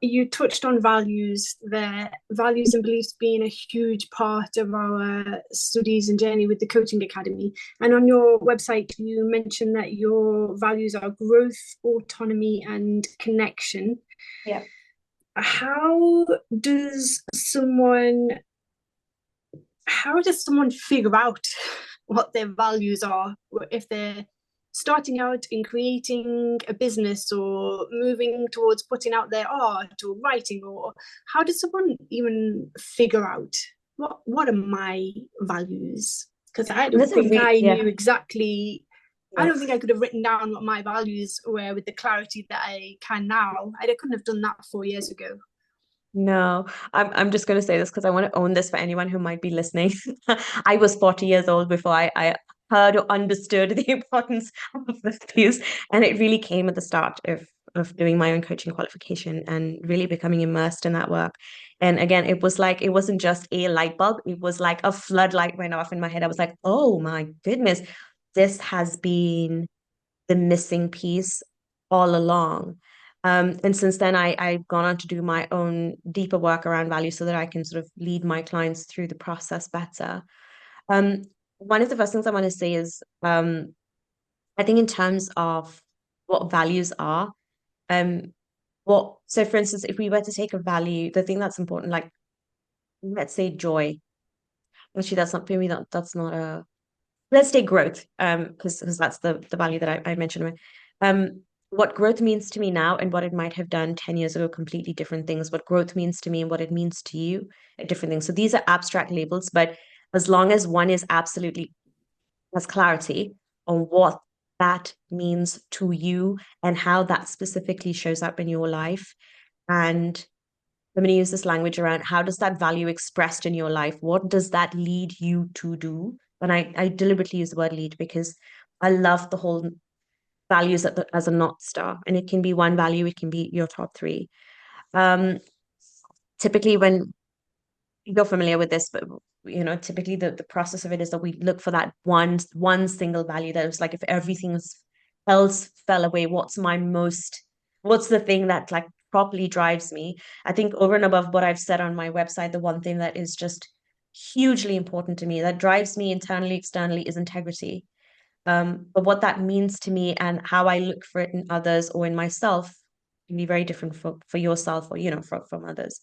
You touched on values there, values and beliefs being a huge part of our studies and journey with the Coaching Academy. And on your website, you mentioned that your values are growth, autonomy, and connection. Yeah. How does someone figure out what their values are if they're starting out in creating a business or moving towards putting out their art or writing? Or how does someone even figure out what are my values? Because I don't think I knew exactly. I don't think I could have written down what my values were with the clarity that I can now. I couldn't have done that 4 years ago. No, I'm just going to say this because I want to own this for anyone who might be listening. I was 40 years old before I heard or understood the importance of this piece. And it really came at the start of doing my own coaching qualification and really becoming immersed in that work. And again, it was like, it wasn't just a light bulb, it was like a floodlight went off in my head. I was like, oh my goodness, this has been the missing piece all along. And since then, I've gone on to do my own deeper work around value so that I can sort of lead my clients through the process better. Um, One of the first things I want to say is, I think in terms of what values are, so for instance, if we were to take a value, the thing that's important, like let's say joy. Actually, that's not for me. That's not a let's take growth, because that's the value that I mentioned. What growth means to me now and what it might have done 10 years ago, completely different things. What growth means to me and what it means to you, different things. So these are abstract labels, but as long as one is absolutely has clarity on what that means to you and how that specifically shows up in your life. And I'm going to use this language around how does that value expressed in your life? What does that lead you to do? And I deliberately use the word lead because I love the whole values as a North Star. And it can be one value, it can be your top three. Typically, when you're familiar with this, but you know, typically the process of it is that we look for that one single value that was like if everything else fell away, what's the thing that like properly drives me? I think over and above what I've said on my website, the one thing that is just hugely important to me that drives me internally, externally is integrity. But what that means to me and how I look for it in others or in myself can be very different for yourself or, you know, from others.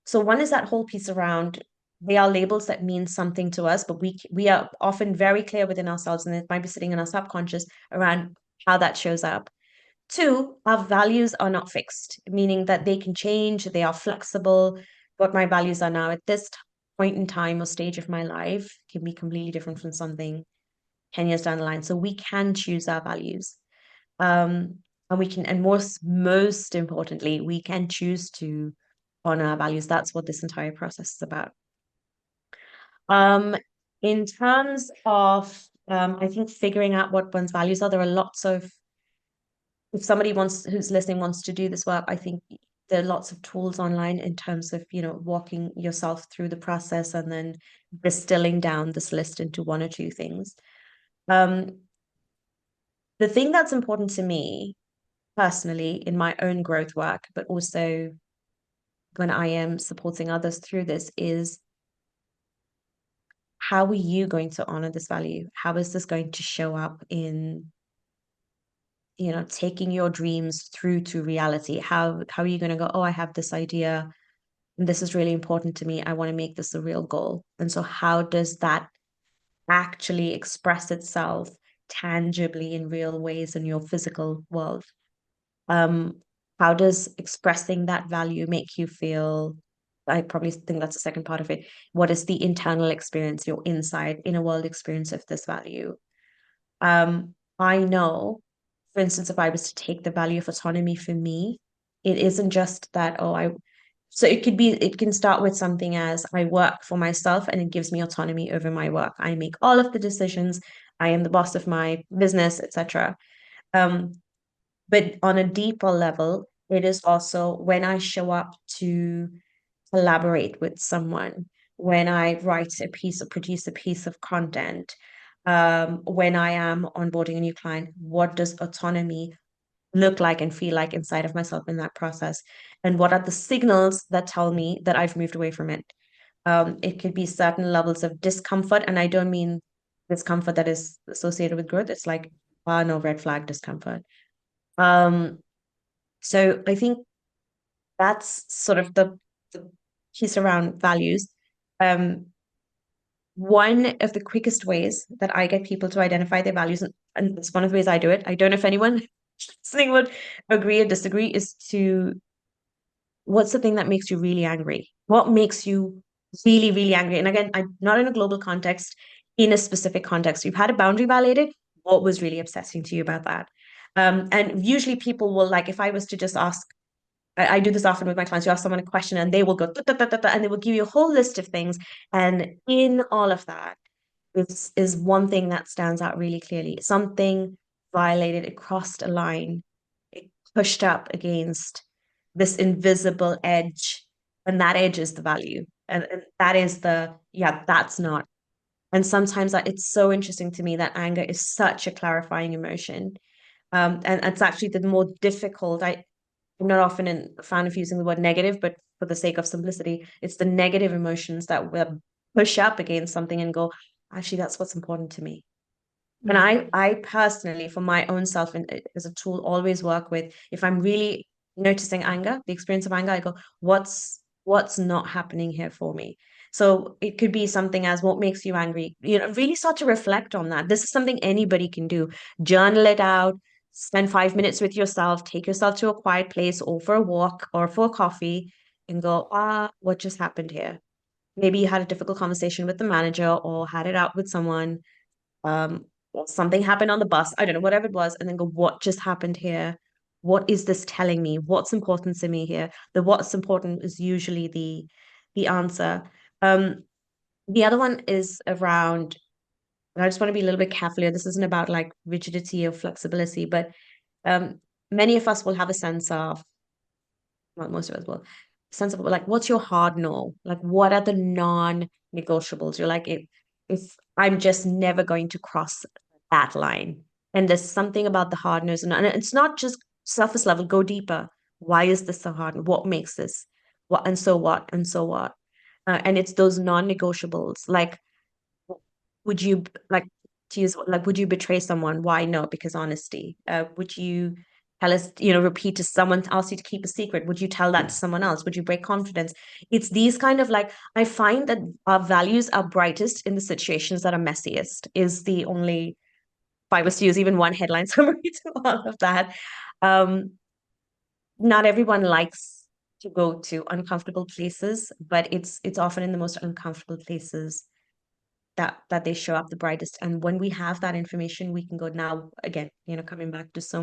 So one is that whole piece around they are labels that mean something to us, but we are often very clear within ourselves, and it might be sitting in our subconscious around how that shows up. Two, our values are not fixed, meaning that they can change, they are flexible. What my values are now at this point in time or stage of my life can be completely different from something 10 years down the line. So we can choose our values. And we can, and most importantly, we can choose to honor our values. That's what this entire process is about. In terms of, I think figuring out what one's values are, there are lots of, if somebody who's listening wants to do this work, I think there are lots of tools online in terms of, walking yourself through the process and then distilling down this list into one or two things. Um, the thing that's important to me personally in my own growth work, but also when I am supporting others through this, is how are you going to honor this value? How is this going to show up in, taking your dreams through to reality? How are you going to go, oh, I have this idea and this is really important to me. I want to make this a real goal. And so how does that actually express itself tangibly in real ways in your physical world? Um, how does expressing that value make you feel? I probably think that's the second part of it. What is the internal experience, your inside inner world experience of this value? I know, for instance, if I was to take the value of autonomy for me, it isn't just that, so it can start with something as I work for myself and it gives me autonomy over my work. I make all of the decisions. I am the boss of my business, etc. Um, but on a deeper level, it is also when I show up to collaborate with someone, when I write a piece or produce a piece of content, when I am onboarding a new client, what does autonomy look like and feel like inside of myself in that process? And what are the signals that tell me that I've moved away from it? It could be certain levels of discomfort, and I don't mean discomfort that is associated with growth. It's like, no, red flag discomfort. Um, so I think that's sort of the piece around values. Um, one of the quickest ways that I get people to identify their values, and it's one of the ways I do it. I don't know if anyone listening would agree or disagree, is to what's the thing that makes you really angry? What makes you really, really angry? And again, I'm not in a global context, in a specific context. You've had a boundary violated. What was really upsetting to you about that? And usually people will like, if I was to just ask, I do this often with my clients. You ask someone a question and they will go, "Da, da, da, da, da," and they will give you a whole list of things. And in all of that is one thing that stands out really clearly. Something violated, it crossed a line, it pushed up against this invisible edge. And that edge is the value. And that is yeah, that's not. And sometimes it's so interesting to me that anger is such a clarifying emotion. And it's actually the more difficult. I'm not often a fan of using the word negative, but for the sake of simplicity, it's the negative emotions that will push up against something and go, actually, that's what's important to me. And I personally, for my own self, and as a tool, always work with, if I'm really noticing anger, the experience of anger, I go, what's not happening here for me? So it could be something as what makes you angry. Really start to reflect on that. This is something anybody can do. Journal it out, spend 5 minutes with yourself, take yourself to a quiet place or for a walk or for a coffee and go, what just happened here? Maybe you had a difficult conversation with the manager or had it out with someone, or something happened on the bus, I don't know, whatever it was, and then go, what just happened here? What is this telling me? What's important to me here? The what's important is usually the answer. Um, the other one is around, and I just want to be a little bit careful here. This isn't about like rigidity or flexibility, but many of us will have a sense of, well, most of us will, sense of like, what's your hard no? Like, what are the non-negotiables? You're like, if I'm just never going to cross that line. And there's something about the hardness, and it's not just surface level, go deeper. Why is this so hard? What makes this? What and so what and so what? And it's those non-negotiables. Like, would you like to use like would you betray someone? Why no? Because honesty. Would you tell us, repeat to someone ask you to keep a secret? Would you tell that to someone else? Would you break confidence? It's these kind of like I find that our values are brightest in the situations that are messiest, is the only, if I was to use even one headline summary to all of that. Um, Not everyone likes to go to uncomfortable places, but it's often in the most uncomfortable places that they show up the brightest. And when we have that information, we can go now again, coming back to so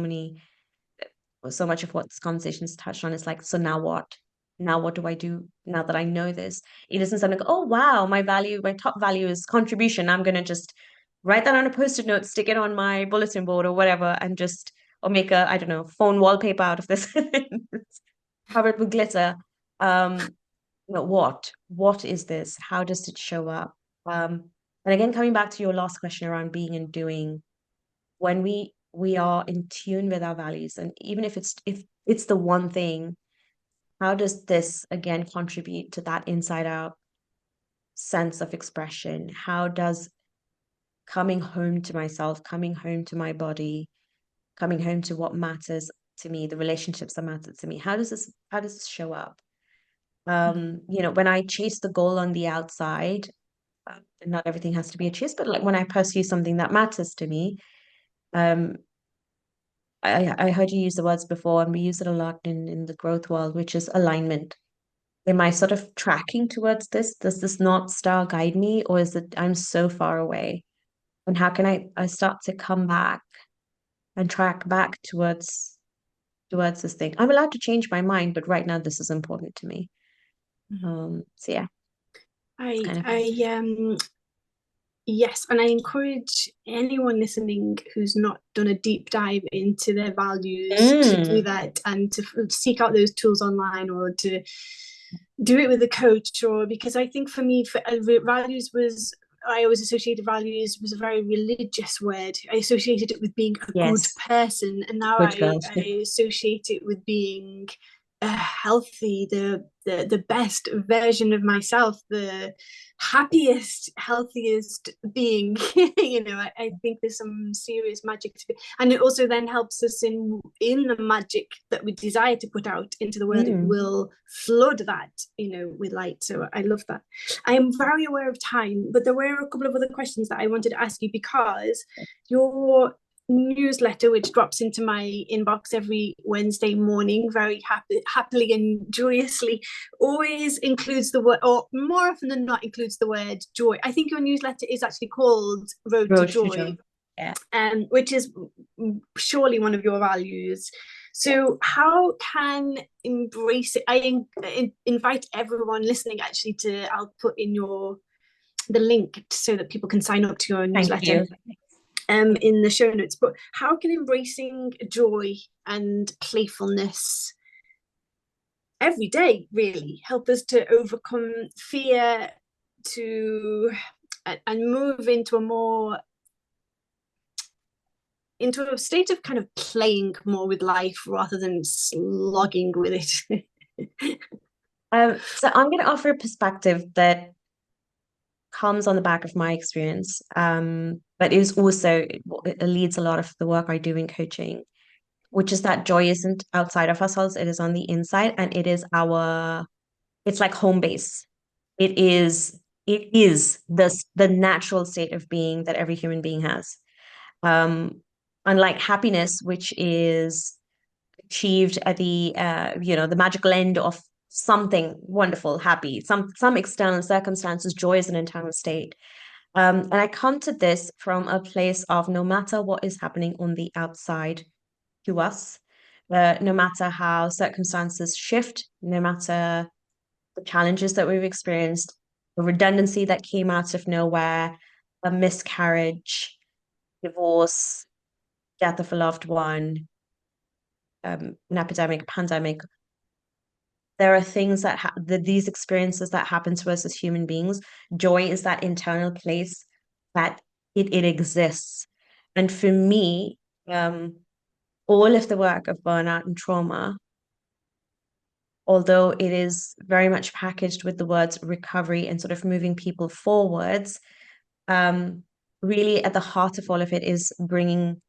much of what this conversation is touched on is like, so now what? Now what do I do now that I know this? It isn't something like, oh wow, my top value is contribution. I'm gonna just write that on a post-it note, stick it on my bulletin board or whatever, and just or make a, I don't know, phone wallpaper out of this. covered with glitter. But what is this? How does it show up? And again, coming back to your last question around being and doing, when we are in tune with our values, and even if it's the one thing, how does this again contribute to that inside out sense of expression? How does coming home to myself, coming home to my body, coming home to what matters to me, the relationships that matter to me, how does this show up? When I chase the goal on the outside, not everything has to be a chase, but like when I pursue something that matters to me, um, I heard you use the words before, and we use it a lot in the growth world, which is alignment. Am I sort of tracking towards this? Does this North Star guide me, or is it I'm so far away? And how can I start to come back and track back towards this thing? I'm allowed to change my mind, but right now this is important to me. So yeah, it's kind of yes, and I encourage anyone listening who's not done a deep dive into their values to do that, and to seek out those tools online, or to do it with a coach, or because I think for me, values was, I always associated values was a very religious word. I associated it with being a good person, and now I associate it with being healthy, the best version of myself, the happiest, healthiest being. I think there's some serious magic to it, and it also then helps us in the magic that we desire to put out into the world. It will flood that, with light. So I love that. I am very aware of time, but there were a couple of other questions that I wanted to ask you, because your newsletter, which drops into my inbox every Wednesday morning very happily and joyously, always includes the word, or more often than not includes the word joy. I think your newsletter is actually called Road to Joy. Yeah. Which is surely one of your values. So how can embrace it? I invite everyone listening actually to, I'll put in the link so that people can sign up to your newsletter. In the show notes. But how can embracing joy and playfulness every day really help us to overcome fear, and move into a state of kind of playing more with life rather than slogging with it? So I'm going to offer a perspective that comes on the back of my experience, but is also, it leads a lot of the work I do in coaching, which is that joy isn't outside of ourselves, it is on the inside, and it's like home base. It is the natural state of being that every human being has. Unlike happiness, which is achieved at the magical end of something wonderful, happy, some external circumstances, joy is an internal state. And I come to this from a place of, no matter what is happening on the outside to us, no matter how circumstances shift, no matter the challenges that we've experienced, the redundancy that came out of nowhere, a miscarriage, divorce, death of a loved one, an epidemic, pandemic. There are things these experiences that happen to us as human beings. Joy is that internal place that it exists. And for me, all of the work of burnout and trauma, although it is very much packaged with the words recovery and sort of moving people forwards, really at the heart of all of it is bringing,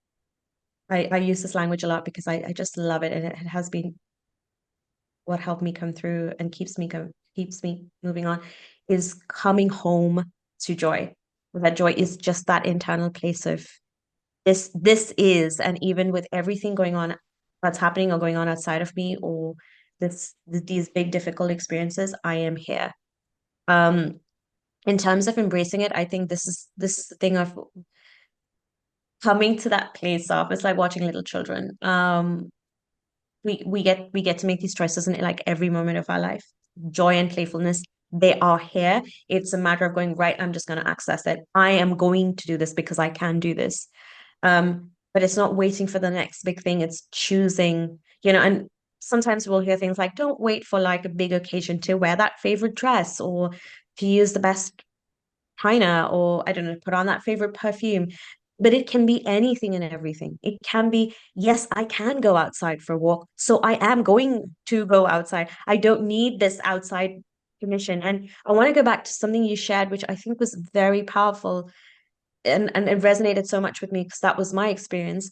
I use this language a lot because I just love it, and it has been what helped me come through and keeps me moving on, is coming home to joy. That joy is just that internal place of this is, and even with everything going on that's happening or going on outside of me, or these big difficult experiences, I am here. In terms of embracing it, I think this is the thing of coming to that place of, it's like watching little children. We get to make these choices in like every moment of our life. Joy and playfulness, they are here. It's a matter of going, right, I'm just going to access it. I am going to do this because I can do this. But it's not waiting for the next big thing. It's choosing, and sometimes we'll hear things like, don't wait for like a big occasion to wear that favorite dress or to use the best china or I don't know, put on that favorite perfume. But it can be anything and everything. It can be, yes, I can go outside for a walk. So I am going to go outside. I don't need this outside permission. And I want to go back to something you shared, which I think was very powerful and it resonated so much with me because that was my experience.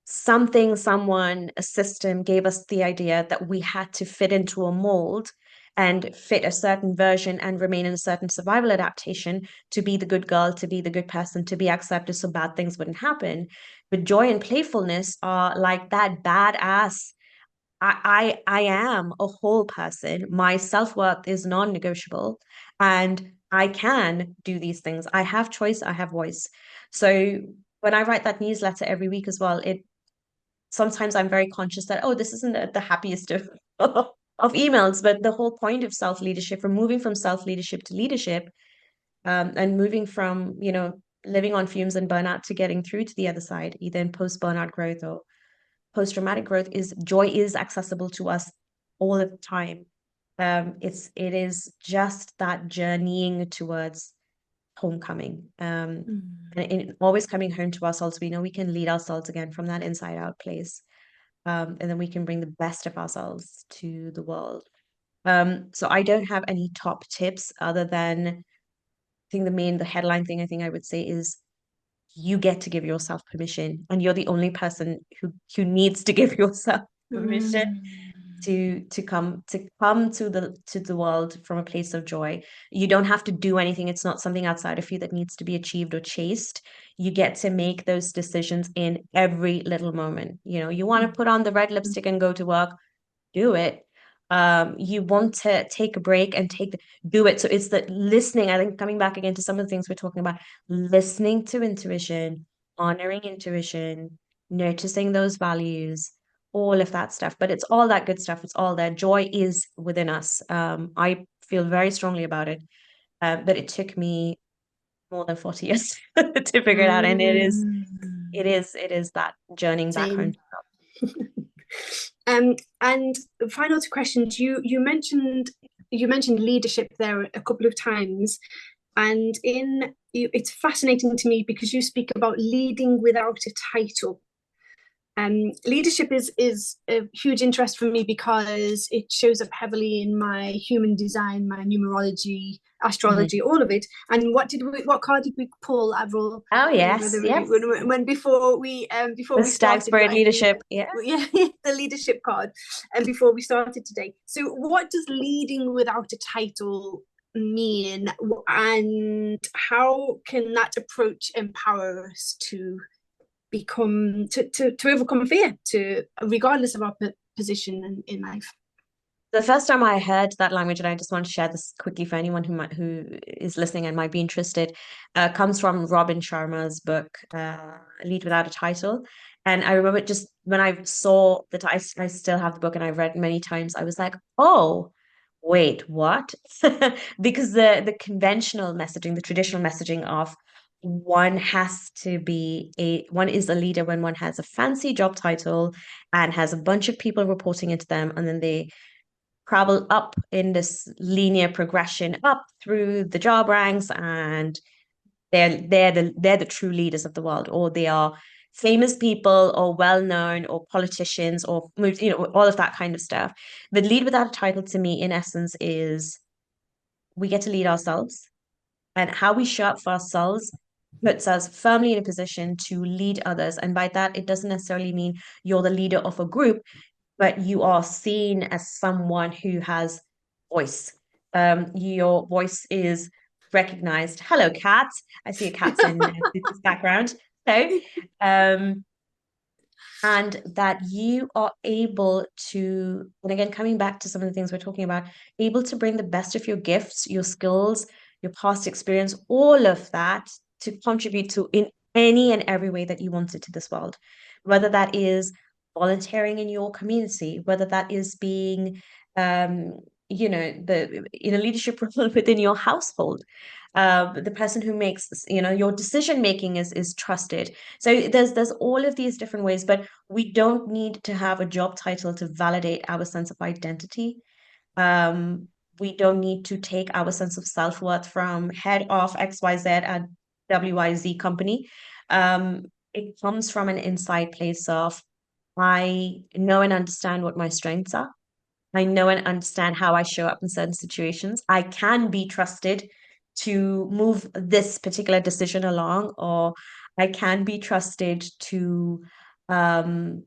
Something, someone, a system gave us the idea that we had to fit into a mold and fit a certain version and remain in a certain survival adaptation to be the good girl, to be the good person, to be accepted so bad things wouldn't happen. But joy and playfulness are like that badass. I am a whole person. My self-worth is non-negotiable and I can do these things. I have choice, I have voice. So when I write that newsletter every week as well, it sometimes I'm very conscious that, oh, this isn't the happiest of of emails, but the whole point of self-leadership, from moving from self-leadership to leadership, and moving from, living on fumes and burnout to getting through to the other side, either in post-burnout growth or post-traumatic growth, is joy is accessible to us all of the time. It is just that journeying towards homecoming. And always coming home to ourselves. We know we can lead ourselves again from that inside out place. And then we can bring the best of ourselves to the world. So I don't have any top tips other than I think the headline thing I think I would say is you get to give yourself permission, and you're the only person who needs to give yourself permission to come to the world from a place of joy. You don't have to do anything. It's not something outside of you that needs to be achieved or chased. You get to make those decisions in every little moment. You want to put on the red lipstick and go to work, do it. You want to take a break and do it. So it's that listening. I think coming back again to some of the things we're talking about, listening to intuition, honoring intuition, noticing those values, all of that stuff. But it's all that good stuff. It's all there. Joy is within us. I feel very strongly about it. But it took me more than 40 years to figure it out. And it is that journeying back home. Same. And the final two questions. You mentioned leadership there a couple of times, and it's fascinating to me because you speak about leading without a title. Leadership is a huge interest for me because it shows up heavily in my human design, my numerology, astrology, all of it. And what card did we pull, Avril? Oh yes, yes. Before we The stag started, spirit leadership, yeah. yeah, the leadership card, and before we started today. So, what does leading without a title mean, and how can that approach empower us to overcome fear, regardless of our position in life? The first time I heard that language, and I just want to share this quickly for anyone who is listening and might be interested, comes from Robin Sharma's book, Lead Without a Title. And I remember just when I saw that I still have the book and I've read many times, I was like, oh, wait, what? Because the conventional messaging, the traditional messaging of one is a leader when one has a fancy job title and has a bunch of people reporting into them, and then they travel up in this linear progression up through the job ranks, and they're the true leaders of the world, or they are famous people or well-known or politicians or all of that kind of stuff. But lead without a title to me, in essence, is we get to lead ourselves, and how we show up for ourselves puts us firmly in a position to lead others. And by that, it doesn't necessarily mean you're the leader of a group, but you are seen as someone who has voice. Your voice is recognized. Hello, cat. I see a cat's in this background. So, and that you are able to, and again, coming back to some of the things we're talking about, able to bring the best of your gifts, your skills, your past experience, all of that to contribute to in any and every way that you want it to this world, whether that is volunteering in your community, whether that is being the in a leadership role within your household. The person who makes, your decision making is trusted. So there's all of these different ways, but we don't need to have a job title to validate our sense of identity. Um, we don't need to take our sense of self-worth from head of XYZ at WYZ company. It comes from an inside place of, I know and understand what my strengths are. I know and understand how I show up in certain situations. I can be trusted to move this particular decision along, or I can be trusted to, um,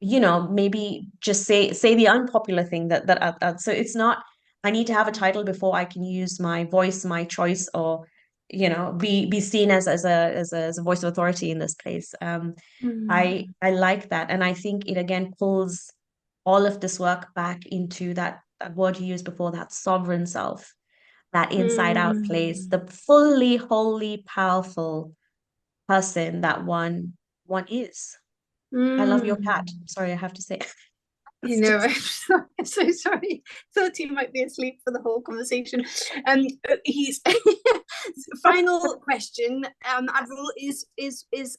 maybe just say the unpopular thing so it's not, I need to have a title before I can use my voice, my choice, or be seen as a voice of authority in this place. I like that, and I think it again pulls all of this work back into that word you used before, that sovereign self, that inside out place, Mm. the fully wholly powerful person that one is. I love your cat. Mm. Sorry, I have to say. You It's know, just I'm so sorry. Thought he might be asleep for the whole conversation. He's final question. Avril is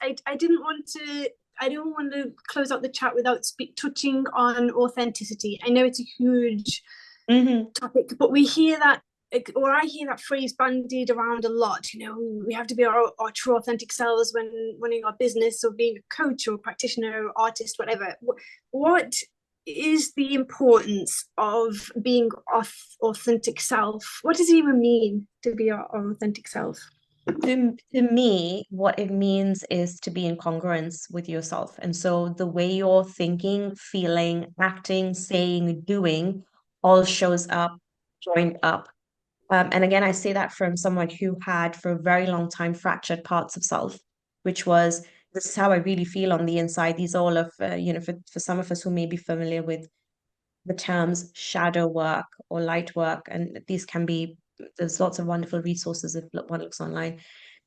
I didn't want to. I don't want to close out the chat without touching on authenticity. I know it's a huge Mhm. topic, but we hear that, or I hear that phrase bandied around a lot. We have to be our true authentic selves when running our business, or being a coach or a practitioner or artist, whatever. What is the importance of being authentic self? What does it even mean to be our authentic self? To me, what it means is to be in congruence with yourself. And so the way you're thinking, feeling, acting, saying, doing all shows up, joined up. And again, I say that from someone who had for a very long time fractured parts of self, which was, this is how I really feel on the inside. These are all of, for some of us who may be familiar with the terms shadow work or light work, and these can be, there's lots of wonderful resources if one looks online.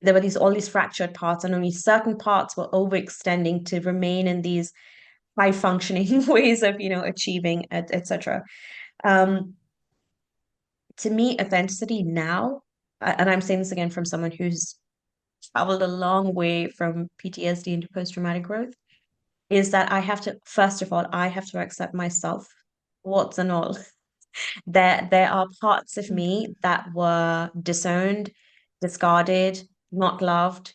There were all these fractured parts, and only certain parts were overextending to remain in these high functioning ways of achieving, etc. um to me, authenticity now, and I'm saying this again from someone who's traveled a long way from PTSD into post-traumatic growth, is that first of all, I have to accept myself, warts and all. There are parts of me that were disowned, discarded, not loved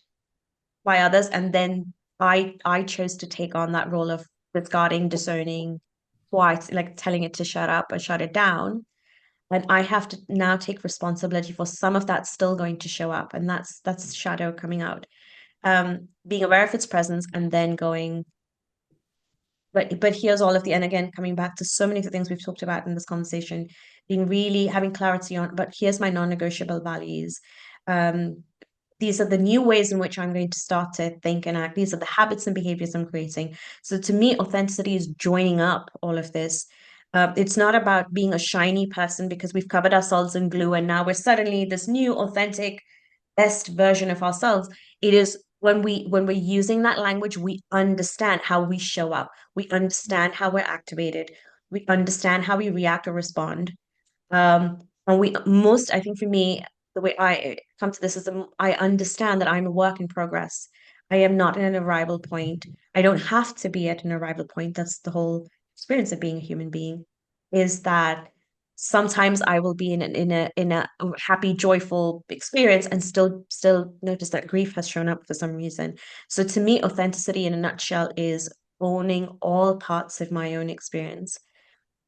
by others, and then I chose to take on that role of discarding, disowning, twice, like telling it to shut up or shut it down. And I have to now take responsibility for some of that still going to show up, and that's shadow coming out. Being aware of its presence and then going, but here's all of the, and again, coming back to so many of the things we've talked about in this conversation, being really having clarity on, but here's my non-negotiable values. Um, these are the new ways in which I'm going to start to think and act. These are the habits and behaviors I'm creating. So to me, authenticity is joining up all of this. It's not about being a shiny person because we've covered ourselves in glue and now we're suddenly this new, authentic, best version of ourselves. It is when we're using that language, we understand how we show up. We understand how we're activated. We understand how we react or respond. And I think for me, the way I come to this is I understand that I'm a work in progress. I am not in an arrival point. I don't have to be at an arrival point. That's the whole experience of being a human being, is that sometimes I will be in a happy, joyful experience and still notice that grief has shown up for some reason. So to me, authenticity in a nutshell is owning all parts of my own experience,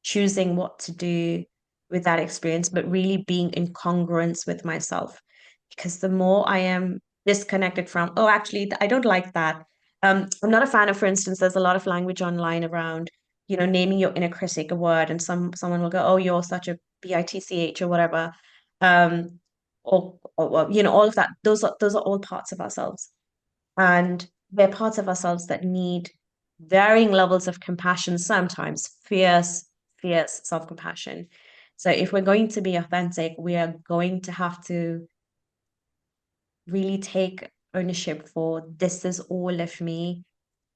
choosing what to do with that experience, but really being in congruence with myself. Because the more I am disconnected from, oh, actually, I don't like that. I'm not a fan of, for instance, there's a lot of language online around, naming your inner critic a word, and someone will go, oh, you're such a bitch or whatever. Um, or all of that. Those are all parts of ourselves. And they're parts of ourselves that need varying levels of compassion, sometimes fierce self-compassion. So if we're going to be authentic, we are going to have to really take ownership for, this is all of me,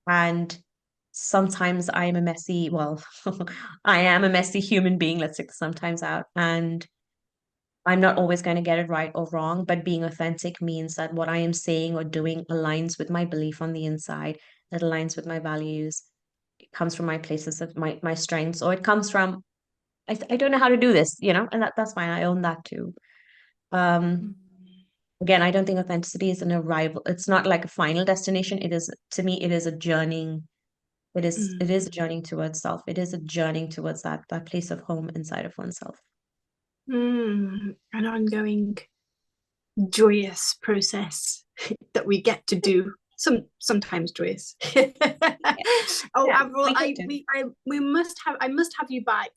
and sometimes I am a messy, well, I am a messy human being. Let's take the sometimes out. And I'm not always going to get it right or wrong, but being authentic means that what I am saying or doing aligns with my belief on the inside, that aligns with my values. It comes from my places of my strengths, or it comes from I don't know how to do this, and that's fine. I own that too. Um, again, I don't think authenticity is an arrival. It's not like a final destination. It is, to me, it is a journeying. It is a journey towards self. It is a journey towards that place of home inside of oneself. An ongoing joyous process that we get to do. Sometimes joyous. Oh, Yeah, Avril, I must have you back.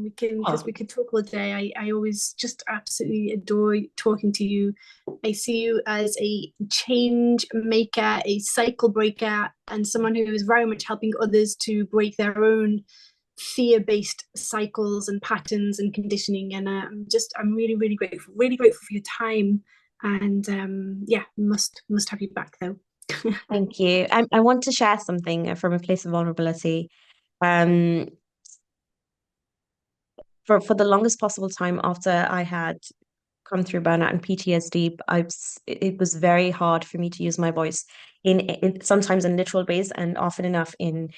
Because we could talk all day. I always just absolutely adore talking to you. I see you as a change maker, a cycle breaker, and someone who is very much helping others to break their own fear-based cycles and patterns and conditioning. And I'm really, really grateful for your time. And yeah, must have you back though. Thank you. I want to share something from a place of vulnerability. Um, for the longest possible time after I had come through burnout and PTSD, it was very hard for me to use my voice in sometimes in literal ways and often enough in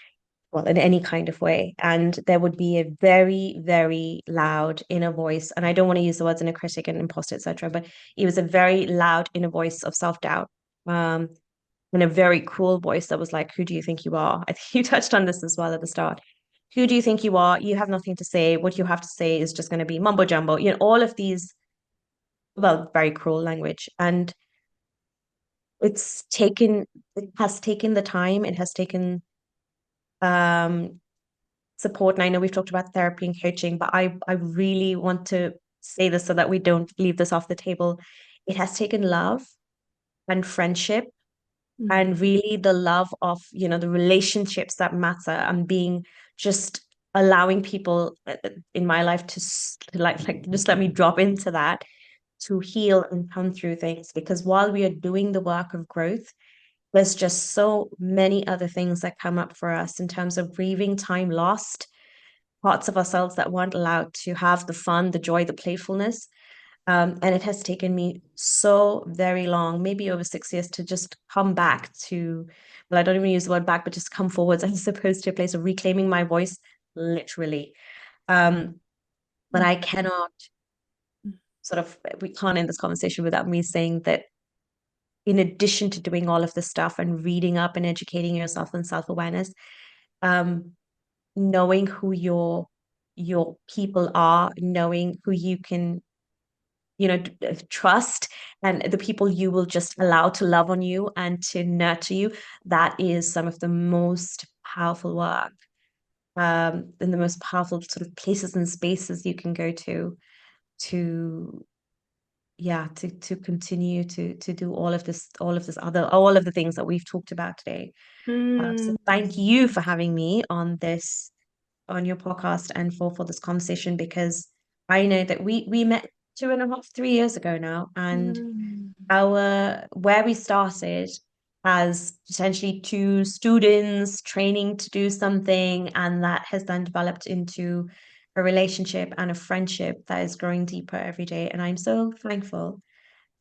any kind of way. And there would be a very, very loud inner voice. And I don't want to use the words inner critic and imposter, etc., but it was a very loud inner voice of self-doubt. And a very cruel voice that was like, who do you think you are? I think you touched on this as well at the start. Who do you think you are? You have nothing to say. What you have to say is just going to be mumbo jumbo. All of these, well, very cruel language. And it has taken the time, it has taken um support. And I know we've talked about therapy and coaching, but I really want to say this so that we don't leave this off the table. It has taken love and friendship and really the love of, the relationships that matter, and being just allowing people in my life to like just let me drop into that, to heal and come through things. Because while we are doing the work of growth, there's just so many other things that come up for us in terms of grieving time lost, parts of ourselves that weren't allowed to have the fun, the joy, the playfulness. And it has taken me so very long, maybe over 6 years, to just come back to, well, I don't even use the word back, but just come forwards as opposed to a place of reclaiming my voice, literally. But I cannot we can't end this conversation without me saying that in addition to doing all of this stuff and reading up and educating yourself on self-awareness, knowing who your people are, knowing who you can trust, and the people you will just allow to love on you and to nurture you, that is some of the most powerful work, and the most powerful sort of places and spaces you can go to to continue to do all of this all of the things that we've talked about today. So thank you for having me on your podcast and for this conversation, because I know that we met 2.5, 3 years ago now, and where we started as potentially two students training to do something, and that has then developed into a relationship and a friendship that is growing deeper every day. And I'm so thankful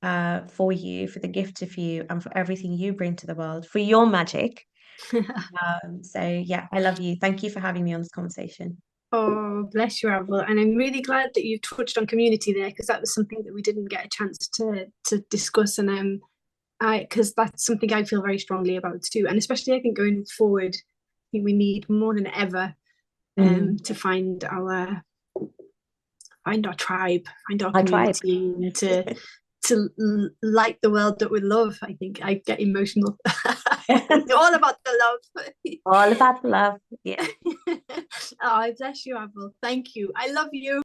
for you, for the gift of you, and for everything you bring to the world, for your magic. So yeah, I love you. Thank you for having me on this conversation. Oh, bless you, Avril. And I'm really glad that you touched on community there, because that was something that we didn't get a chance to discuss. And because that's something I feel very strongly about too. And especially I think going forward, I think we need more than ever to find our tribe, find our community, and to light the world up with love. I think I get emotional. All about the love. All about the love. Yeah. Oh, bless you, Avril. Thank you. I love you.